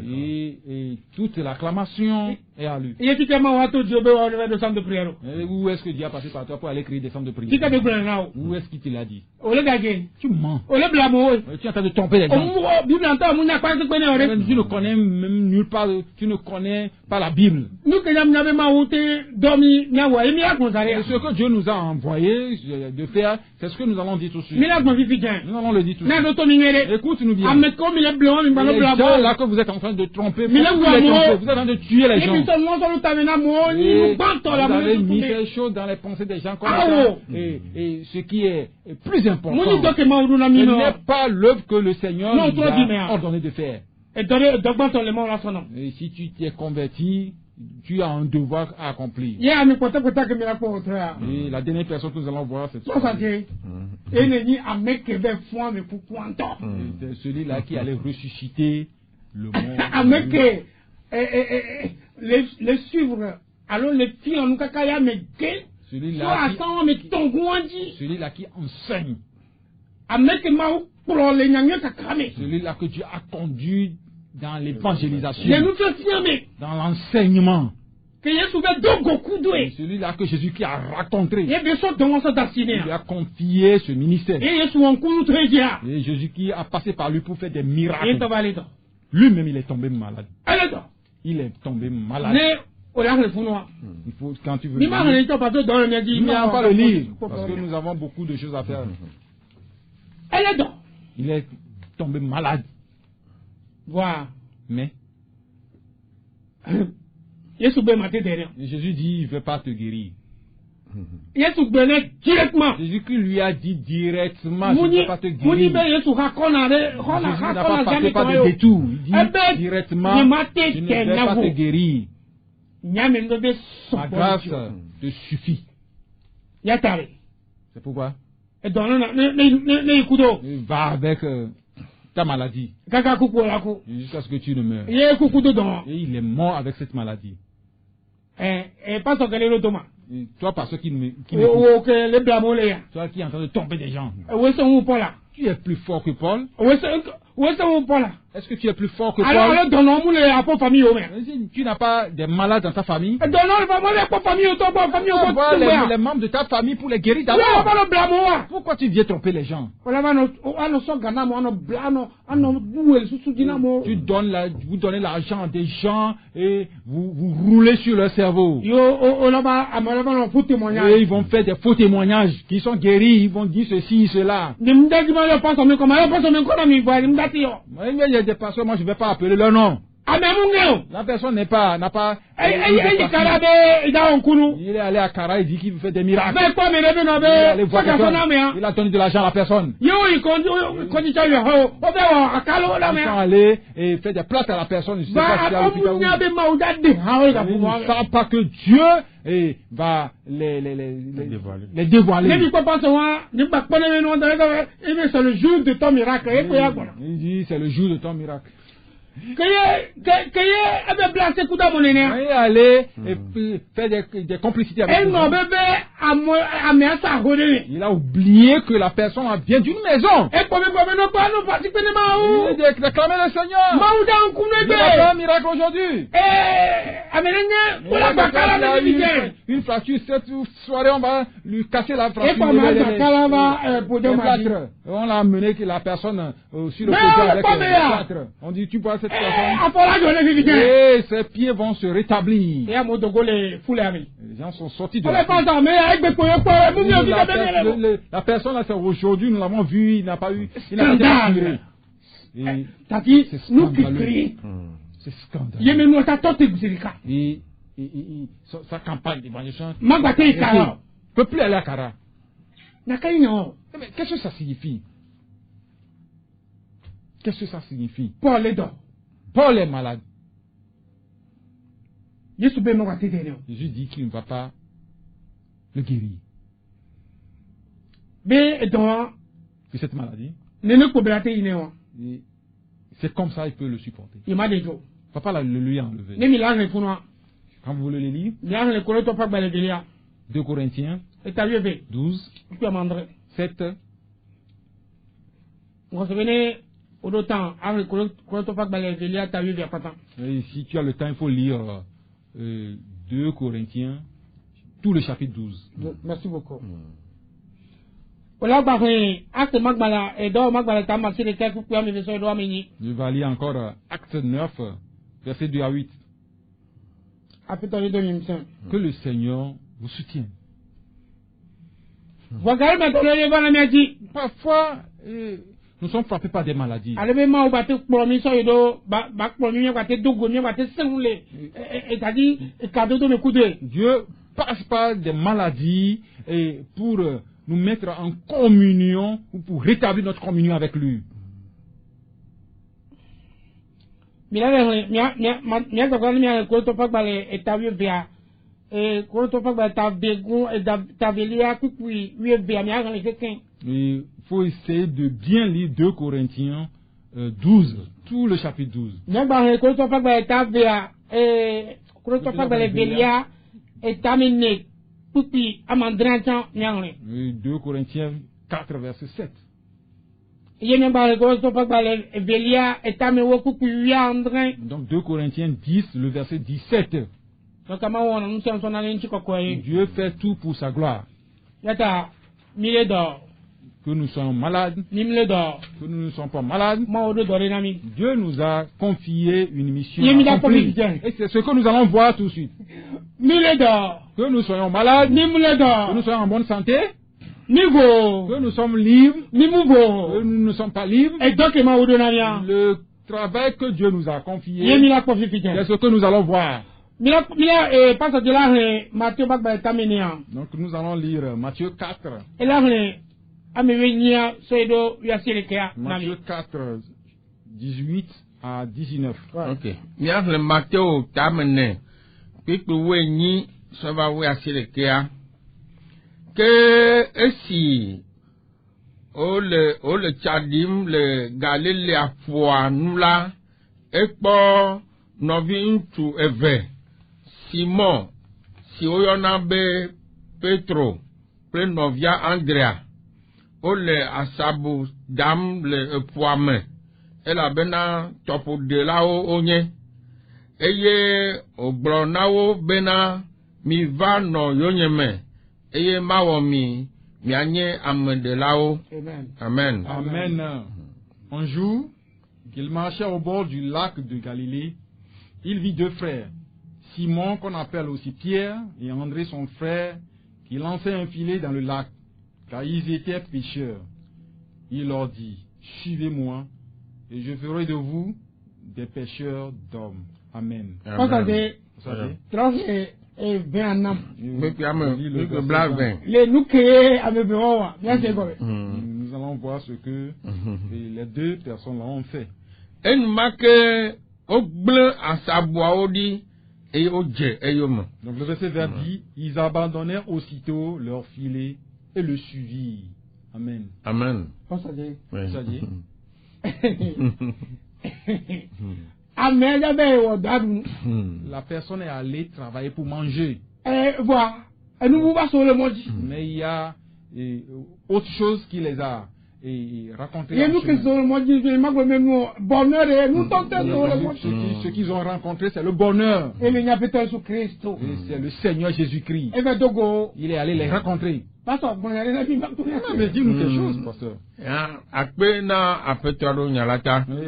Et toute l'acclamation est à lui. Où est-ce que Dieu a passé par toi pour aller créer des centres de prière? Où est-ce qu'il te l'a dit? Tu mens. Tu es en train de tomber les gens. Tu ne connais même nulle part, tu ne connais pas la Bible. Et ce que Dieu nous a envoyé de faire, c'est ce que nous allons dire tout de suite. Nous allons le dire tout de suite. Écoute-nous bien. gens là que vous êtes en train de tromper, vous êtes en train de tuer les gens. Vous avez mis ces choses dans les pensées des gens comme ça. Et ce qui est plus important, ce n'est pas l'œuvre que le Seigneur nous a ordonné de faire. Et si tu t'es converti, tu as un devoir à accomplir. Et la dernière personne que nous allons voir, c'est celui-là qui allait ressusciter le monde. Les suivre. Alors les filles en Nukakaya, mais celui-là qui enseigne. Celui-là que Dieu a conduit dans l'évangélisation, dans l'enseignement. Celui-là que Jésus qui a rencontré, il lui a confié ce ministère. Et Jésus qui a passé par lui pour faire des miracles. Lui-même, il est tombé malade. Il est tombé malade. Il faut, quand tu veux lire, il n'y a pas le lire, parce que nous avons beaucoup de choses à faire. Il est tombé malade. Voilà. Mais Jésus dit, il ne veut pas te guérir. Jésus qui lui a dit directement, je ne veux pas te guérir. Jésus n'a pas passé par des détours. Il dit directement, je ne vais pas te guérir. Ma grâce te suffit. C'est pourquoi va avec ta maladie jusqu'à ce que tu ne meurs. Et il est mort avec cette maladie. Et toi, parce qui toi qui es en train de tomber des gens, tu es plus fort que Paul. Est-ce que tu es plus fort que Paul? Tu n'as pas des malades dans ta famille. On va les membres de ta famille pour les guérir d'abord. Pourquoi tu viens tromper les gens? Vous donnez l'argent à des gens et vous roulez sur leur cerveau. Et ils vont faire des faux témoignages qui sont guéris. Ils vont dire ceci, cela. Il y a des personnes, moi je ne vais pas appeler leur nom. La personne n'a pas. Il est allé à Kara, il dit qu'il fait des miracles. Il a donné de l'argent à la personne. Ils sont allés et fait des plates à la personne. Je ne sais pas si ils ne savent pas que Dieu va les dévoiler. C'est le jour de ton miracle. Il dit c'est le jour de ton miracle. Il est allé et faire des complicités avec lui. Il a oublié que la personne vient d'une maison. Il a réclamé le Seigneur. Il a fait un miracle aujourd'hui. Une fracture, cette soirée, on va lui casser la fracture. On l'a amené la personne sur le côté avec le plâtre. On dit, tu vois cette personne. Et ses pieds vont se rétablir. Les gens sont sortis de la personne là, c'est aujourd'hui, nous l'avons vu, il n'a pas eu. Il a été c'est scandaleux. Et sa campagne d'évangélisation ne peut plus aller à Kara. Mais qu'est-ce que ça signifie? Qu'est-ce que ça signifie? Paul est malade. Jésus dit qu'il ne va pas le guérir. De cette maladie. C'est comme ça qu'il peut le supporter. Papa lui a enlevé. Quand vous voulez les lire, 2 Corinthiens 12, 7. Et si tu as le temps, il faut lire 2 Corinthiens, tout le chapitre 12. Merci beaucoup. Je vais lire encore Acte 9, verset 2 à 8. Que le Seigneur vous soutienne. Parfois, Nous sommes frappés par des maladies. Dieu passe par des maladies et pour nous mettre en communion ou pour rétablir notre communion avec lui. Il faut essayer de bien lire 2 Corinthiens 12, tout le chapitre 12. 2 Corinthiens 4, verset 7. Donc 2 Corinthiens 10, le verset 17. Dieu fait tout pour sa gloire. Que nous soyons malades, que nous ne sommes pas malades, Dieu nous a confié une mission accomplie. Et c'est ce que nous allons voir tout de suite. Que nous soyons malades, que nous soyons en bonne santé, que nous sommes libres, que nous ne sommes pas libres. Le travail que Dieu nous a confié, c'est ce que nous allons voir. Donc nous allons lire Matthieu 4. Matthieu 4, 18 à 19. Ok. Bien le Matthieu tamene. Pique weni ça va oui asirikea. Que si le Tchadim le Galilée a foi nous là et pour novin tu eve Simon si oyonabe Petro pre novia Andrea le asabu dam le poame et la bena topo de la onye eye ogbronao bena mi va no yonyeme eye mawomi mi anye amende lao. Amen. Amen. Un jour, qu'il marchait au bord du lac de Galilée, il vit 2 frères, Simon qu'on appelle aussi Pierre et André son frère, qui lançaient un filet dans le lac, car ils étaient pêcheurs. Il leur dit, suivez-moi, et je ferai de vous des pêcheurs d'hommes. Amen. Amen. Nous allons voir ce que les 2 personnes-là ont fait. Donc le verset 20 dit, ils abandonnèrent aussitôt leur filet et le suivirent. Amen. Amen. Ça dit. La personne est allée travailler pour manger. Mais il y a autre chose qui les a raconté. Ce qu'ils ont rencontré, c'est le bonheur. Et c'est le Seigneur Jésus-Christ. Il est allé les rencontrer. Mais dis-nous quelque chose, pasteur.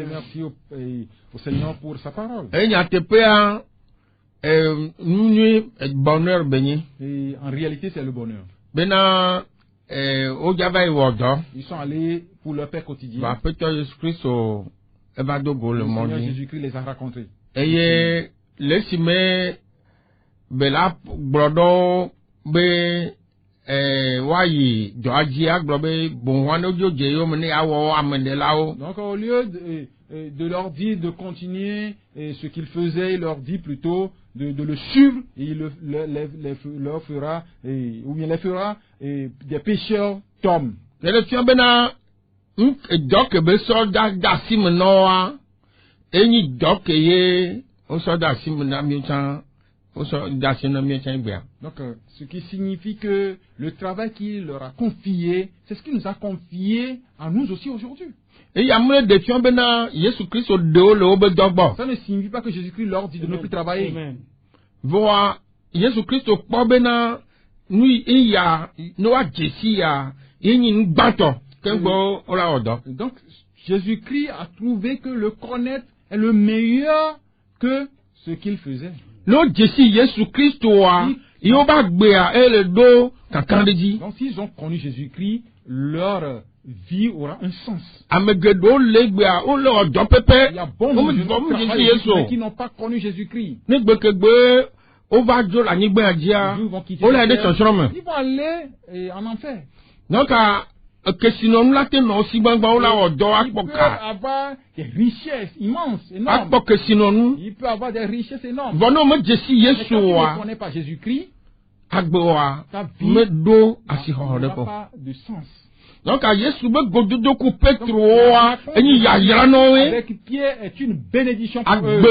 Merci au Seigneur pour sa parole. Et en réalité, c'est le bonheur. Ils sont allés pour leur paix quotidienne. Le Seigneur Jésus-Christ les a rencontrés. Et donc au lieu de leur dire de continuer ce qu'ils faisaient, il leur dit plutôt de le suivre, et il leur fera, ou bien les fera des pêcheurs d'hommes. Donc, ce qui signifie que le travail qu'il leur a confié, c'est ce qu'il nous a confié à nous aussi aujourd'hui. Ça ne signifie pas que Jésus-Christ leur dit de ne plus travailler. Donc, Jésus-Christ a trouvé que le connaître est le meilleur que ce qu'il faisait. Donc, s'ils ont connu Jésus-Christ, leur vie aura un sens. Il y a bon de gens qui n'ont pas connu Jésus-Christ. Ils vont aller en enfer. Donc, il peut avoir des richesses immenses, énormes. Il peut avoir des richesses énormes. Mais quand tu ne connais pas Jésus-Christ, ta vie n'aura pas de sens. Donc, avec Pierre est une bénédiction pour eux.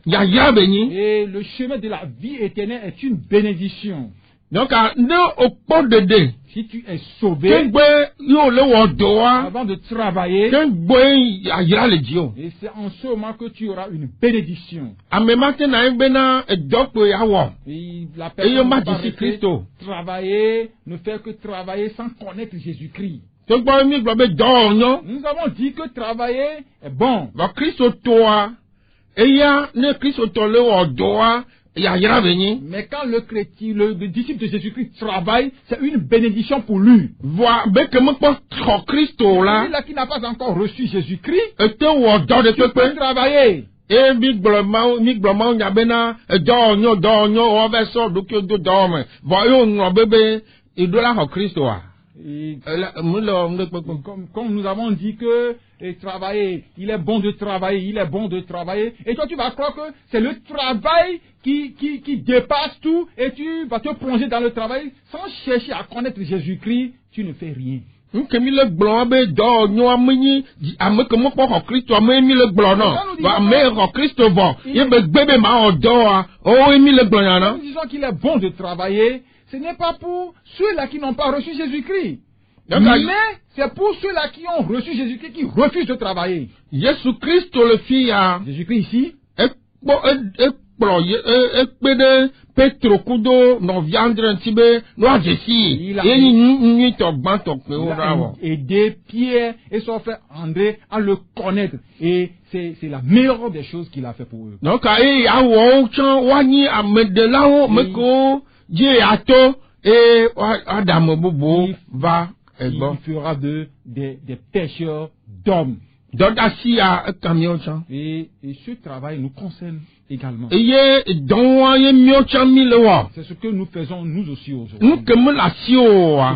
Et le chemin de la vie éternelle est une bénédiction. Donc, si tu es sauvé avant de travailler, et c'est en ce moment que tu auras une bénédiction. Et la personne travailler, ne faire que travailler sans connaître Jésus-Christ. Nous avons dit que travailler est bon. Mais quand le chrétien, le disciple de Jésus-Christ travaille, c'est une bénédiction pour lui. Celui-là qui n'a pas encore reçu Jésus-Christ, tu peux travailler. Comme nous avons dit que travailler, il est bon de travailler, il est bon de travailler, et toi tu vas croire que c'est le travail qui dépasse tout, et tu vas te plonger dans le travail sans chercher à connaître Jésus-Christ, tu ne fais rien. Nous disons qu'il est bon de travailler. Ce n'est pas pour ceux-là qui n'ont pas reçu Jésus-Christ. Mais c'est pour ceux-là qui ont reçu Jésus-Christ qui refusent de travailler. Jésus-Christ le fils Jésus-Christ ici. Il a aidé Pierre et son frère André à le connaître. Et c'est la meilleure des choses qu'il a fait pour eux. Donc, il fera des pêcheurs d'hommes. Et ce travail nous concerne également. C'est ce que nous faisons nous aussi aujourd'hui.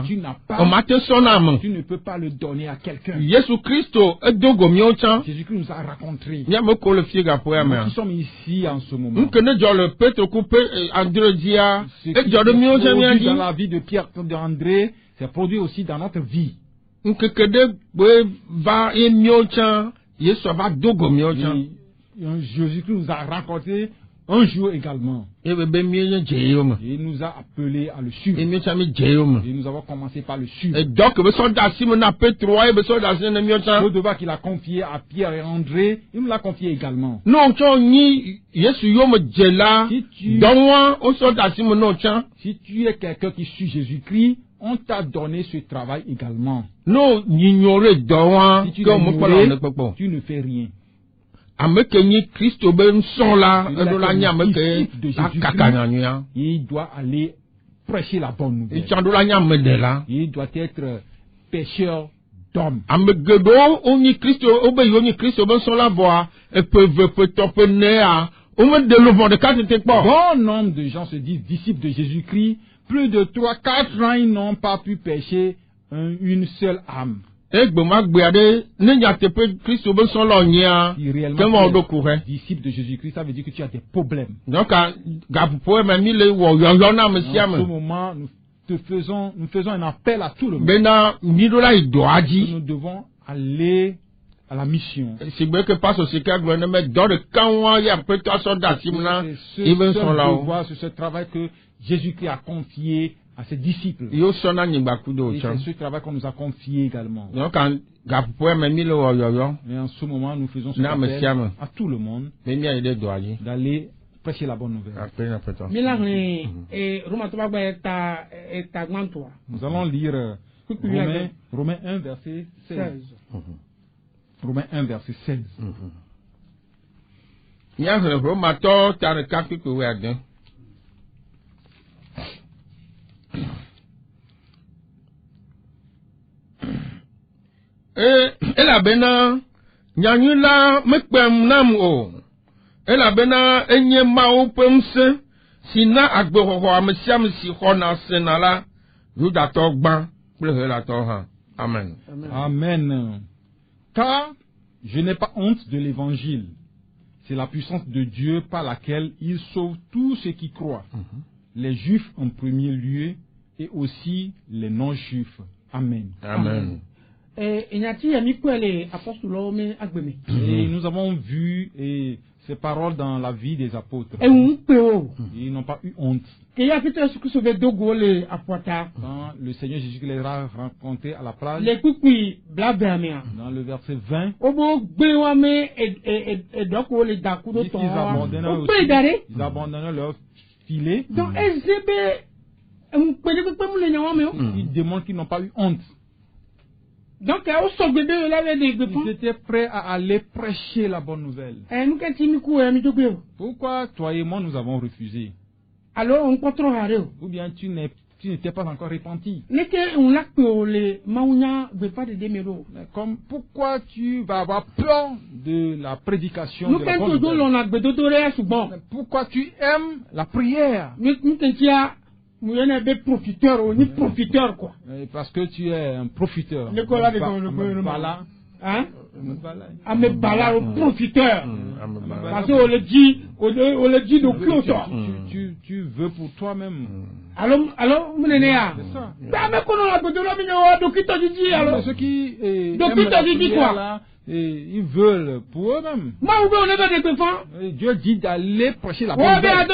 Tu n'as pas, tu ne peux pas le donner à quelqu'un. Jésus-Christ nous a rencontrés. Nous qui sommes ici en ce moment. Ce qui est produit dans la vie de Pierre et d'André, c'est produit aussi dans notre vie. Jésus-Christ nous a rencontrés un jour également. Et il nous a appelés à le suivre. Et nous avons commencé par le suivre. Le devoir qu'il a confié à Pierre et André, il nous l'a confié également. Si tu es quelqu'un qui suit Jésus-Christ, on t'a donné ce travail également. Si tu l'ignorais, tu ne fais rien. Il doit aller prêcher la bonne nouvelle. Il doit être pécheur d'hommes. Bon nombre de gens se disent disciples de Jésus-Christ. Plus de 3-4 ans, ils n'ont pas pu pécher une seule âme. Si réellement disciple de Jésus-Christ, ça veut dire que tu as des problèmes. Donc, en ce moment, nous faisons un appel à tout le monde. Nous devons aller à la mission. C'est ce travail que Jésus-Christ a confié à ses disciples. Et c'est ce travail qu'on nous a confié également. Et en ce moment, nous faisons ce appel à tout le monde d'aller prêcher la bonne nouvelle. Nous allons lire Romains 1, verset 16. Romains 1, verset 16. elabena nyanyula mekpem nam o elabena enye mawo pemse sina agbehoho amesiam si hona senala yudato gba plehelato ha amen. Amen. Car je n'ai pas honte de l'évangile. C'est la puissance de Dieu par laquelle il sauve tous ceux qui croient. Les juifs en premier lieu et aussi les non-juifs. Amen. Amen. Et nous avons vu ces paroles dans la vie des apôtres. Ils n'ont pas eu honte. Quand le Seigneur Jésus les a rencontrés à la plage, dans le verset 20, ils abandonnaient leur filet. Ils démontrent qu'ils n'ont pas eu honte. Donc, ils étaient prêts à aller prêcher la bonne nouvelle. Pourquoi toi et moi nous avons refusé? Alors, ou bien tu n'étais pas encore repenti. Comme pourquoi tu vas avoir peur de la prédication de la bonne nouvelle? Pourquoi tu aimes la prière? Parce que tu es un profiteur. Profiteur. Parce qu'on le dit de cloture. Tu veux pour toi-même. Alors, vous n'êtes pas. Ceux qui là, ils veulent pour eux-mêmes. Dieu dit d'aller prêcher la bonne nouvelle.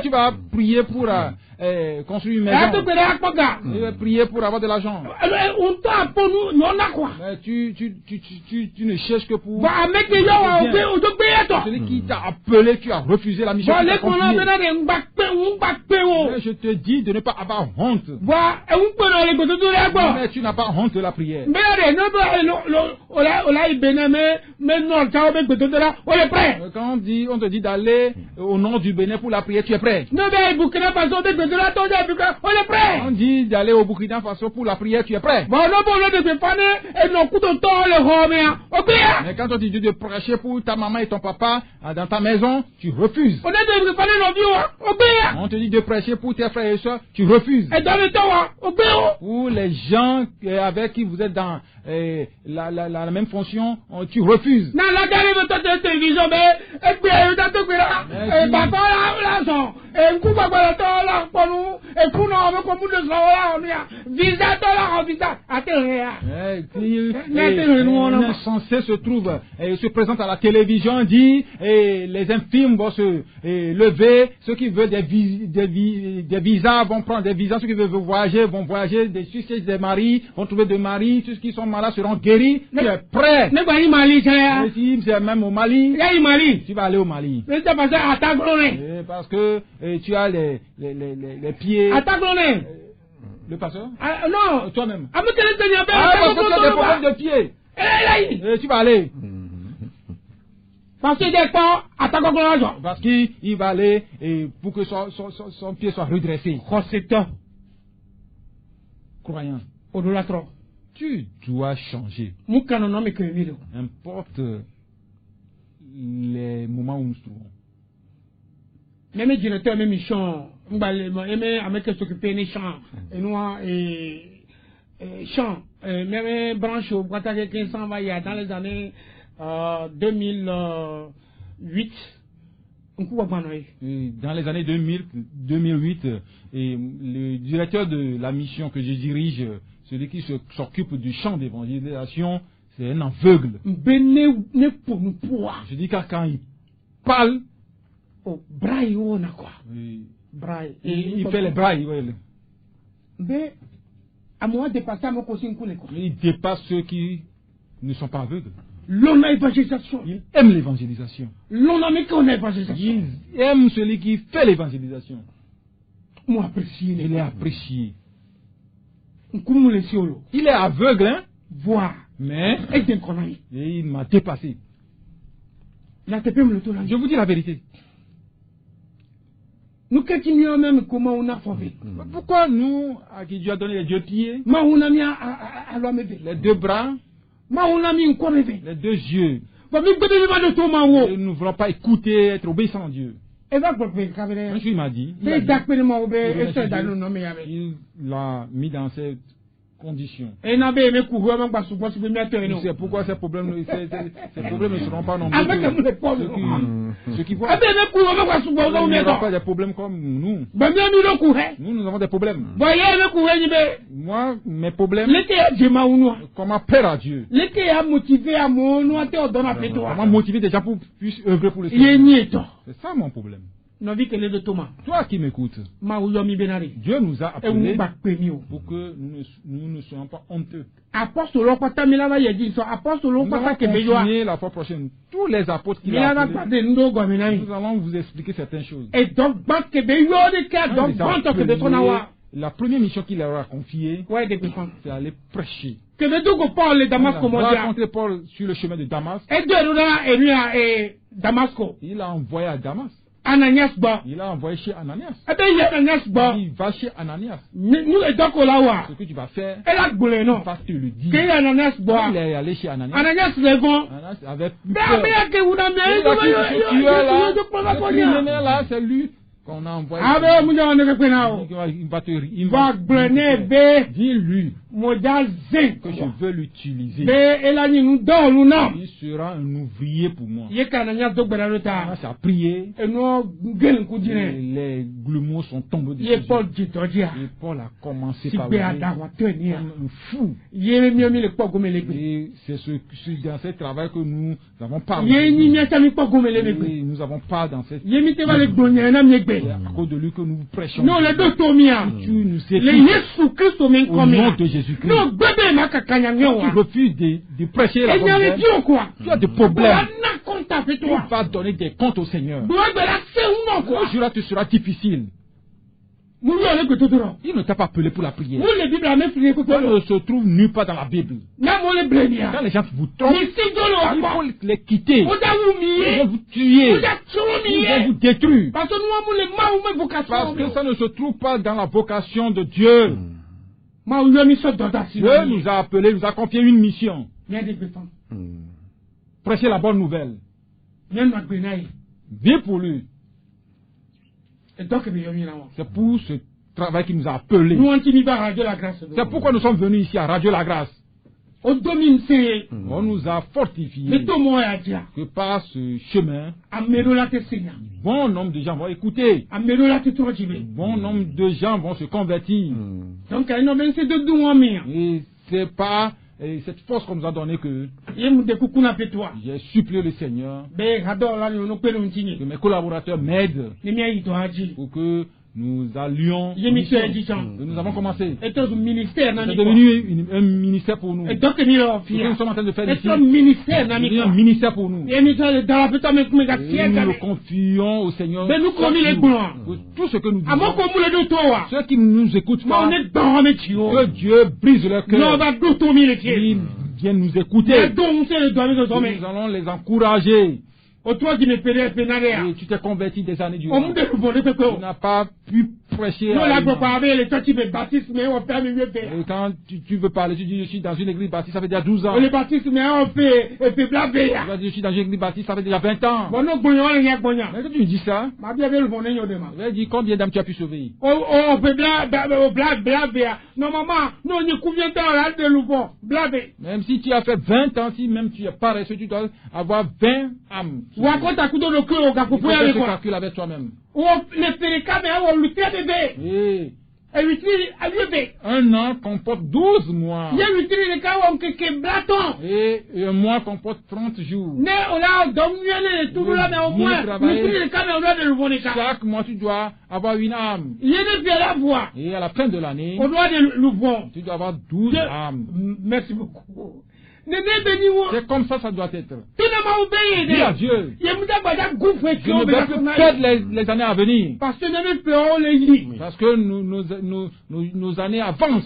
Tu vas prier pour construire une maison. Tu vas prier pour avoir de l'argent. Tu ne cherches que pour celui qui t'a appelé, tu as refusé la mission. Mais je te dis de ne pas avoir honte. Mais tu n'as pas honte de la prière. Quand on te dit d'aller au nom du Bénin pour la prière, tu es prêt. On dit d'aller au Burkina Faso pour la prière, tu es prêt. Mais quand on te dit de prêcher pour ta maman et ton papa dans ta maison, tu refuses. On te dit de prêcher pour tes frères et soeurs, tu refuses. Pour les gens avec qui vous êtes dans la même fonction, tu refuses. Un insensé se trouve et se présente à la télévision, dit les infirmes vont se lever, ceux qui veulent des visas vont prendre des visas, ceux qui veulent voyager vont voyager, des succès des maris vont trouver des maris, ceux qui sont malades seront guéris. Tu es prêt? Si c'est même au Mali, tu vas aller au Mali. Parce que tu as les pieds. Le pasteur? Non. Toi-même. Parce que tu as des problèmes de pieds. Tu vas aller. Parce qu'il va aller pour que son pied soit redressé. Croyant. Tu dois changer. Importe les moments où nous nous trouvons. Même directeur, même chant, avec s'occuper des champs, et nous, champs, même branche au Guatemala qui s'en va dans les années 2008. Dans les années 2008, le directeur de la mission que je dirige, celui qui s'occupe du champ d'évangélisation, c'est un aveugle. Je dis car quand il parle, il fait les brailles. Il dépasse ceux qui ne sont pas aveugles. Il aime l'évangélisation. Il aime celui qui fait l'évangélisation. Il est apprécié. Il est aveugle, hein? Mais il m'a dépassé. Je vous dis la vérité. Nous continuons même comment on a formé. Pourquoi nous, à qui Dieu a donné les deux pieds, les deux bras, Les deux yeux. Nous ne voulons pas écouter, être obéissants à Dieu. Un jour, il m'a dit, il l'a mis dans cette condition. C'est pourquoi ces problèmes ne seront pas nombreux. Ceux qui voient. Il n'y aura pas de problèmes comme nous. Nous avons des problèmes. Moi, mes problèmes, comme appel à Dieu. Comment motiver des gens pour puissent œuvrer pour le Seigneur. C'est ça mon problème. Toi qui m'écoutes, Dieu nous a appelés pour que nous ne soyons pas honteux. Nous allons continuer la fois prochaine. Tous les apôtres qui l'ont appelé, nous allons vous expliquer certaines choses. La première mission qu'il leur a confiée, c'est aller prêcher. Il a rencontré Paul sur le chemin de Damas. Il a envoyé à Damas. Il a envoyé chez Ananias. Il va chez Ananias. Ce que tu vas faire, il va te le dire. Il est allé chez Ananias. Ananias avait plus peur. C'est lui qu'on a envoyé. Il va dis-lui que je veux l'utiliser. Il sera un ouvrier pour moi. Ananias a prié. Les grumeaux sont tombés dessus. Et Paul a commencé par comme un fou. Et c'est dans ce travail que nous avons parlé. Et nous avons pas dans cette. C'est à cause de lui que nous prêchons. Tu nous écoutes au nom de Jésus-Christ. Tu refuses de prêcher la bonne nouvelle. Tu as des problèmes. Tu vas donner des comptes au Seigneur. Le jour-là, tu seras difficile. Il ne t'a pas appelé pour la prière. Il ne se trouve nulle part dans la Bible. Quand les gens vous trompent, il faut les quitter. Ils vont vous tuer. Ils vont vous détruire. Parce que ça ne se trouve pas dans la vocation de Dieu. Dieu nous a appelés, nous a confié une mission. Prêcher la bonne nouvelle. Viens pour lui. C'est pour ce travail qui nous a appelés. C'est pourquoi nous sommes venus ici à Radio La Grâce. On nous a fortifiés que par ce chemin, bon nombre de gens vont écouter. Bon nombre de gens vont se convertir. Et c'est pas cette force qu'on nous a donnée que j'ai supplié le Seigneur que mes collaborateurs m'aident pour que nous allions. Nous avons commencé. C'est devenu un ministère pour nous. Ce que nous sommes en train de faire ici, c'est devenu un ministère pour nous. Et nous le confions au Seigneur. Pour tout ce que nous disons. Ceux qui nous écoutent pas, que Dieu brise leur cœur. Ils viennent nous écouter. Nous allons les encourager. Et tu t'es converti des années durant. Tu n'as pas pu prêcher. Et quand tu veux parler, tu dis je suis dans une église baptiste, ça fait déjà 12 ans. Tu vas dire je suis dans une église baptiste, ça fait déjà 20 ans. Mais quand tu me dis ça, je vais dire combien d'âmes tu as pu sauver. Même si tu as fait 20 ans, si même tu es paresseux, tu dois avoir 20 âmes. Tu fais ce calcul avec toi-même. Un an comporte 12 mois. Et un mois comporte 30 jours. Chaque mois, tu dois avoir une âme. Et à la fin de l'année, tu dois avoir 12 âmes. Merci beaucoup. C'est comme ça doit être. Dis à Dieu. Je ne vais plus perdre les années à venir. Parce que nos années avancent.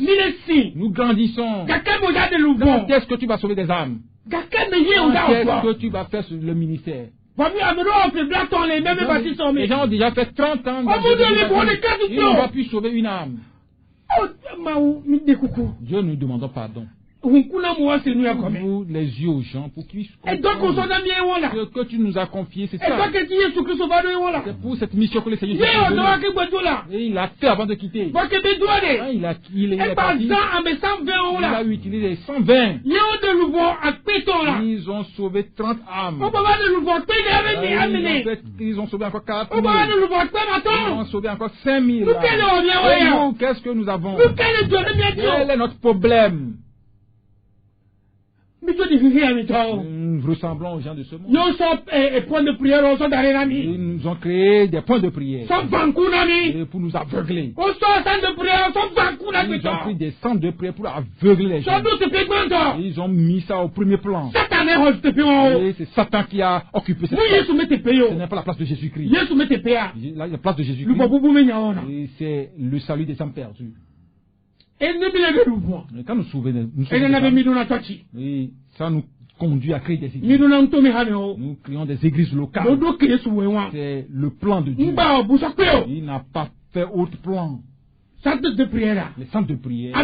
Nous grandissons. Quand est-ce que tu vas sauver des âmes? Quand est-ce que tu vas faire le ministère? Les gens ont déjà fait 30 ans. Ils n'ont pas pu sauver une âme. Dieu nous demande pardon. Vous les yeux aux gens pour qu'ils comprennent que tu nous as confié, c'est ça. C'est pour cette mission que le Seigneur a donné. Et il a fait avant de quitter. Il est parti. Il a utilisé les 120. Ils ont sauvé 30 âmes. Ils ont sauvé encore 4 000. Ils ont sauvé encore 5 000. Et nous, qu'est-ce que nous avons? Quel est notre problème? Nous ressemblons aux gens de ce monde. Ils nous ont créé des points de prière et pour nous aveugler. Ils ont pris des centres de prière pour aveugler les gens. Ils ont mis ça au premier plan. Et c'est Satan qui a occupé cette place. Ce n'est pas la place de Jésus-Christ. La place de Jésus-Christ. Et c'est le salut des âmes perdues. Et quand nous souvenons, et ça nous conduit à créer des églises. Nous créons des églises locales. C'est le plan de Dieu. Il n'a pas fait autre plan. Les centres de prière.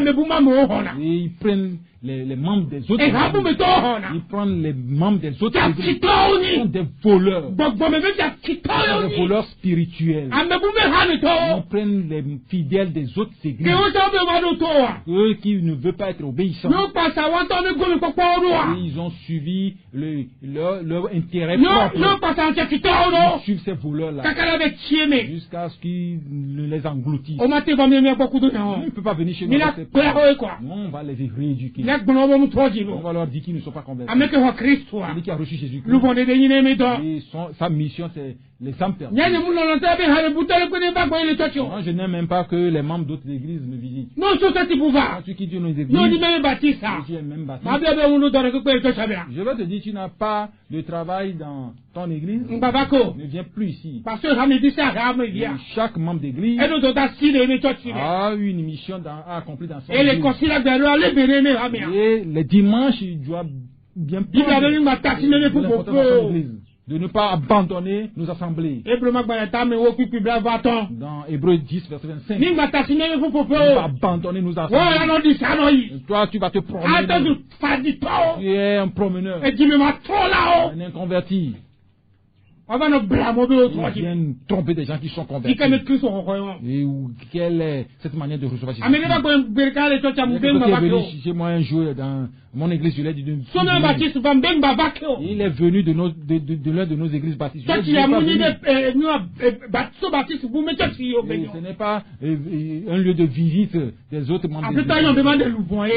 Et ils prennent les membres des autres églises. Ils prennent les membres des autres églises. Ils sont des voleurs. Des voleurs spirituels. Ils prennent les fidèles des autres églises. Eux qui ne veulent pas être obéissants. Et ils ont suivi leur intérêt propre. Ils suivent ces voleurs-là jusqu'à ce qu'ils les engloutissent. On ne peut pas venir chez nous. On va les rééduquer. On va leur dire qu'ils ne sont pas convertis. Celui qui a reçu Jésus-Christ. Et sa mission, c'est les âmes perdues. Moi, je n'aime même pas que les membres d'autres églises me visitent. Quand tu quittes nos églises, tu es même baptiste. Je vais te dire, tu n'as pas de travail dans ton église. Ne viens plus ici. Et chaque membre d'église a une mission à accomplir dans son église. Et les dimanches, il doit bien de ne pas abandonner nos assemblées. Dans Hébreux 10, verset 25. Ne pas abandonner nos assemblées. Toi, tu vas te promener. Tu es un promeneur. Un inconverti. Ils viennent tromper des gens qui sont convertis. Et quelle est cette manière de recevoir Jésus? Chez moi un jour dans mon église, je l'ai dit. Il est venu de l'un de nos églises baptistes. Ce n'est pas un lieu de visite des autres membres de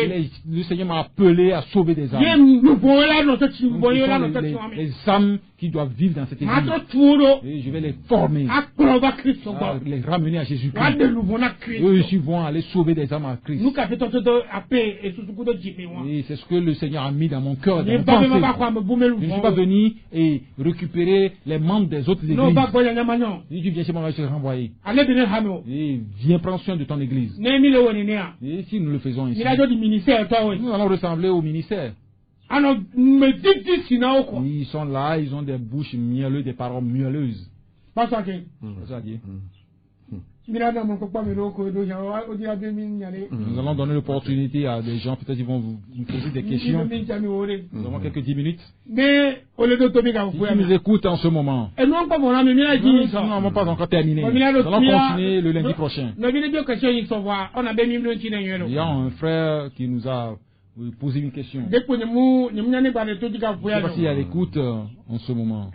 l'église. Le Seigneur m'a appelé à sauver des âmes. Les âmes qui doivent vivre dans cette église. Et je vais les former, les ramener à Jésus-Christ. Eux aussi vont aller sauver des âmes à Christ. Et c'est ce que le Seigneur a mis dans mon cœur, dans mon pensée. Je ne suis pas venu et récupérer les membres des autres églises. Si tu viens chez moi, je vais te renvoyer. Et viens prendre soin de ton église. Et si nous le faisons ici, nous allons ressembler au ministère. Ils sont là, ils ont des bouches mielleuses, des paroles mielleuses. Nous allons donner l'opportunité à des gens, peut-être ils vont vous poser des questions. Nous avons quelques 10 minutes. Si tu nous écoutes en ce moment, nous n'avons pas encore terminé. Nous allons continuer le lundi prochain. Il y a un frère qui nous a poser une question. Je ne sais pas s'il y a l'écoute en ce moment.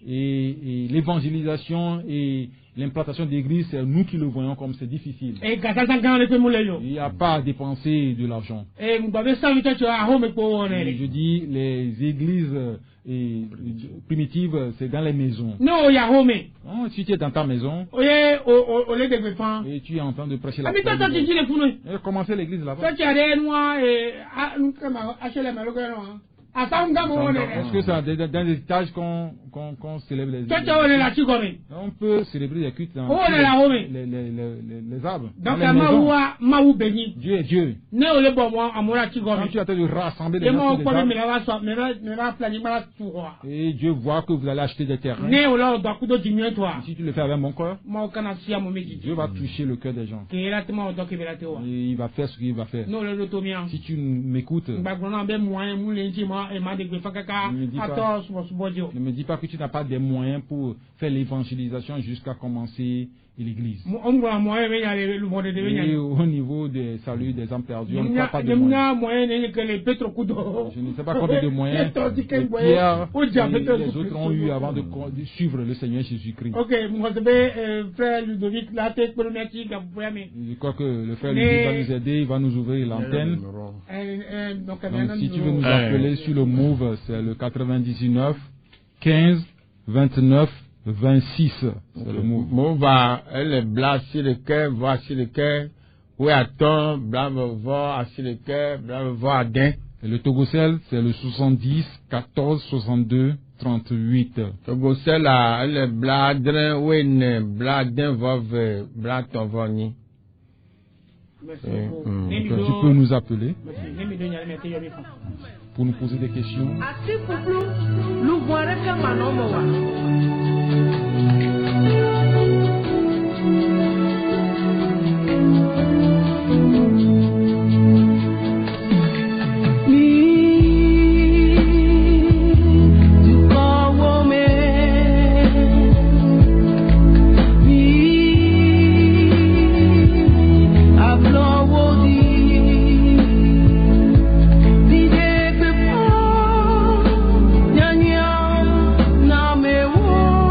Et l'évangélisation et l'implantation d'église, c'est nous qui le voyons comme c'est difficile. Il n'y a pas à dépenser de l'argent. Je dis, les églises primitives, c'est dans les maisons. Oh, si tu es dans ta maison, et tu es en train de prêcher la parole, commencer l'église là-bas. Est-ce que c'est dans les étages qu'on célèbre les on peut célébrer les cultes dans les arbres. Donc, Dieu est Dieu. Quand tu attends de rassembler les gens et Dieu voit que vous allez acheter des terrains. Si tu le fais avec mon cœur, Dieu va toucher le cœur des gens. Et il va faire ce qu'il va faire. Si tu m'écoutes, ne me dis pas que tu n'as pas des moyens pour faire l'évangélisation jusqu'à commencer l'église. Et au niveau des saluts des âmes perdues, on ne croit pas de moyens. Je ne sais pas combien de moyens Pierre et les autres ont eu avant de suivre le Seigneur Jésus-Christ. Frère Ludovic, je crois que le frère Ludovic va nous aider, il va nous ouvrir l'antenne. Donc si tu veux nous appeler sur le Move, c'est le 99 15 29 26. C'est le Move. Move, elle est blanche sur le cœur, voix sur le cœur. Oui, attends, blanc, voix sur le cœur, blanc, voix à gain. Et le Togocel, c'est le 70 14 62 38. Togocel, elle est bladrin, oui, bladrin, vove, bladon, voni. Tu peux nous appeler pour nous poser des questions. Nyanya na mewo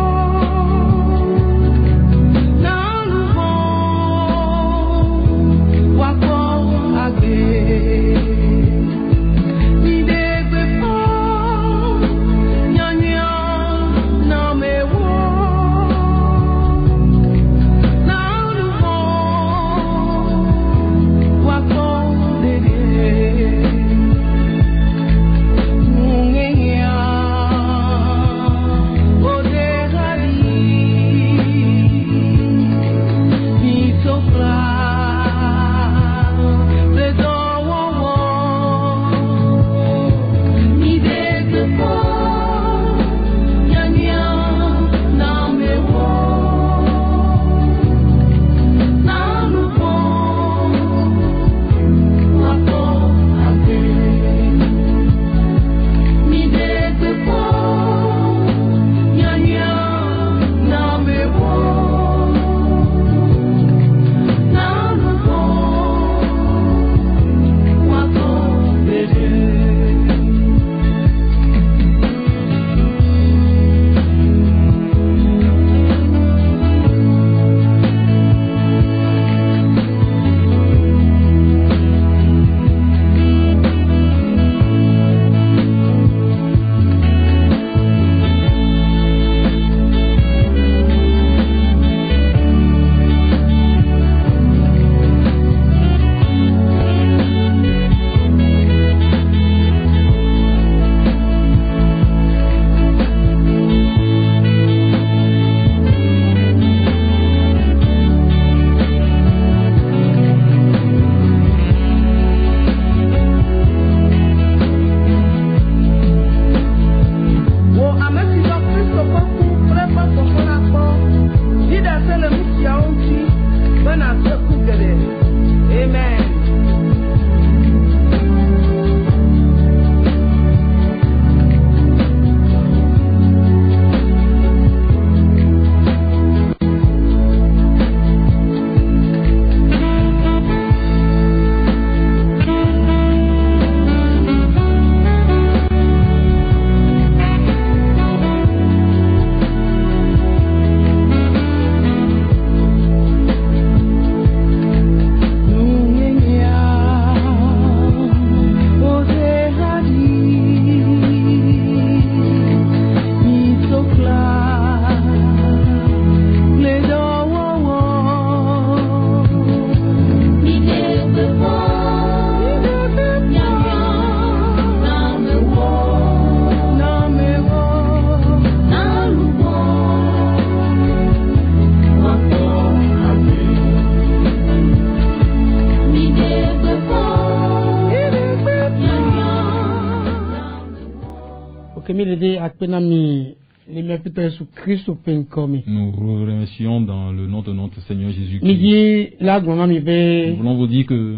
Nous vous remercions dans le nom de notre Seigneur Jésus-Christ. Nous voulons vous dire que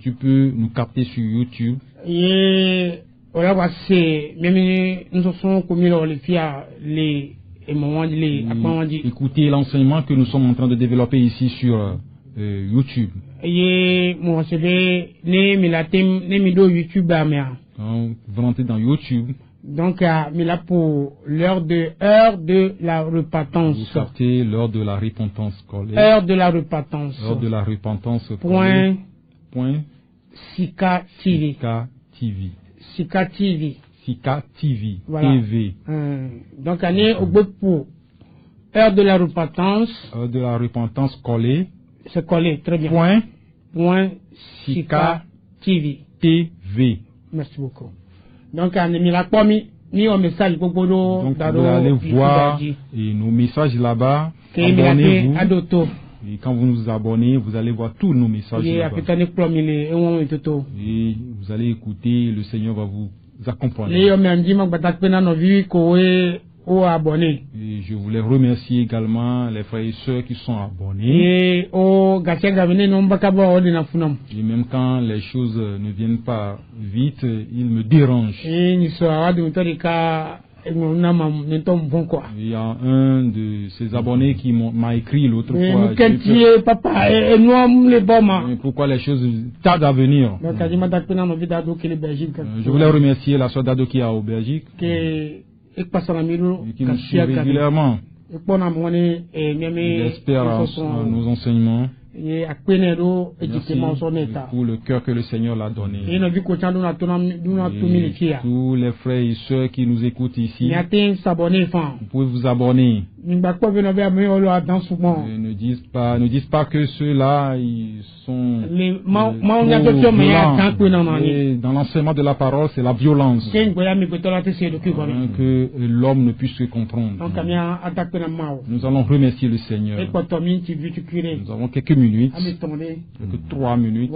tu peux nous capter sur YouTube. Écoutez l'enseignement que nous sommes en train de développer ici sur YouTube. Quand vous rentrez dans YouTube, donc, là pour heure de la repentance. Vous sortez l'heure de la repentance scolaire. Heure de la repentance. Heure de la repentance point Sika TV. Sika TV. Sika TV. Sika TV. Voilà. TV. Donc, année au bout pour heure de la repentance. Heure de la repentance collée. C'est collé, très bien. Point Sika TV. TV. Merci beaucoup. Donc, on a mis la pomme, mis un message pour vous. Donc, vous allez voir et nos messages là-bas. Abonnez-vous. Et quand vous nous abonnez, vous allez voir tous nos messages là-bas. Et vous allez écouter, le Seigneur va vous accompagner. Et je voulais remercier également les frères et sœurs qui sont abonnés. Et même quand les choses ne viennent pas vite, ils me dérangent. Il y a un de ces abonnés qui m'a écrit l'autre fois. Pourquoi les choses tardent à venir? Je voulais remercier la sœur Dado qui est au Belgique. Et qui nous suit régulièrement. J'espère nos enseignements. Merci pour le cœur que le Seigneur l'a donné. Et tous les frères et sœurs qui nous écoutent ici, vous pouvez vous abonner. Ne disent pas que ceux-là ils sont dans l'enseignement de la parole, c'est la violence, que l'homme ne puisse se comprendre. Nous allons remercier le Seigneur. Nous avons quelques minutes, quelques 3 minutes.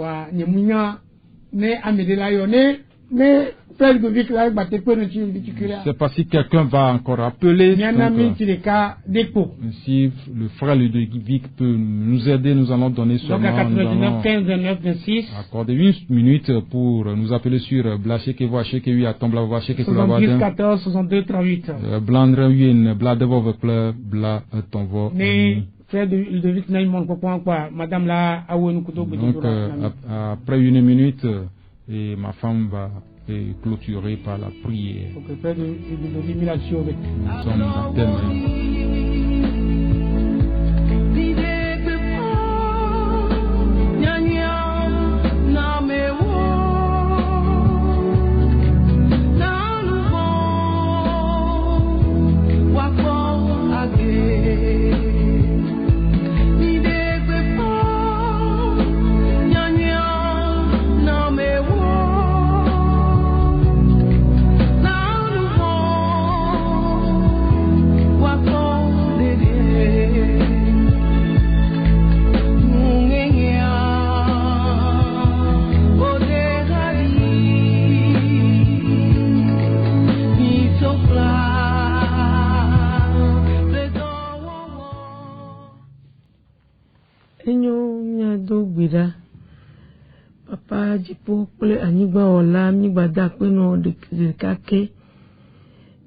C'est pas si quelqu'un va encore appeler. Si le frère Ludovic peut nous aider, nous allons donner seulement accorder 1 minute pour nous appeler sur Blaché que voit chez que lui attend bla voit chez que cela va 14 62 38. Blandre une blade vos pleurs bla ton vo. Frère Ludovic n'a pas madame là a oué nous couteau. Donc après 1 minute et ma femme va clôturer par la prière. Nous sommes à thème. Papa jipo kple anyigba wala mi gbada pe no de kake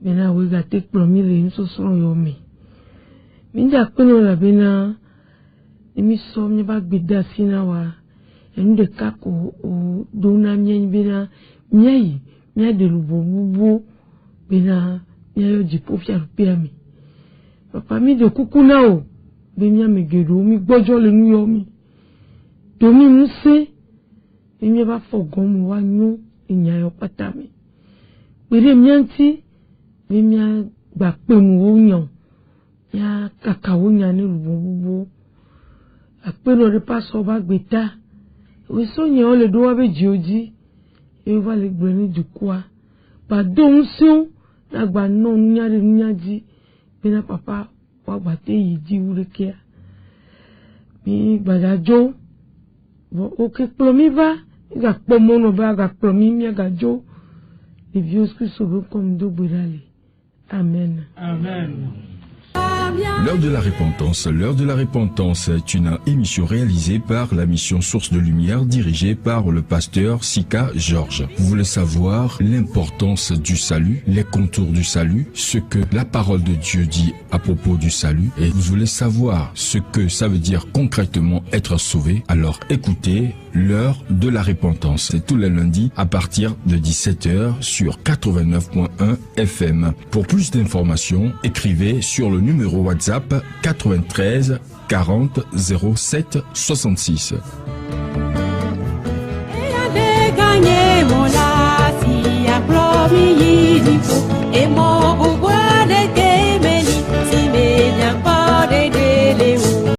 bena we ga te kplo mi le nso so yo mi ja pe no la bena mi so mi ba gbeda sina wa en de kako o do na mi bena mi de lubo bubu bena mi yo jipo fia rupia mi papa mi de kukuna o be mi amegedo mi gbojo le nu yo mi do mi muse il va fogon mo wa nyu inya yo pata mi pere mi anti mi gba pe mu o yan ya kaka o yan ni rububu apero re paso ba gbeta we so yan o le do wa be jioji e wa le gbe ni dukua ba don so na gba no nya re nyaji bi na papa wa gba te yi ji wure kia mi gba jo bo o ke plo mi va ga pomono ba ga promimia ga jo et vieux que sobo comme do burali. Amen. Amen. L'heure de la repentance. L'heure de la repentance est une émission réalisée par la mission Source de Lumière dirigée par le pasteur Sika Georges. Vous voulez savoir l'importance du salut, les contours du salut, ce que la parole de Dieu dit à propos du salut, et vous voulez savoir ce que ça veut dire concrètement être sauvé, alors écoutez l'heure de la repentance. C'est tous les lundis à partir de 17h sur 89.1 FM. Pour plus d'informations, écrivez sur le numéro WhatsApp 93 40 07 66.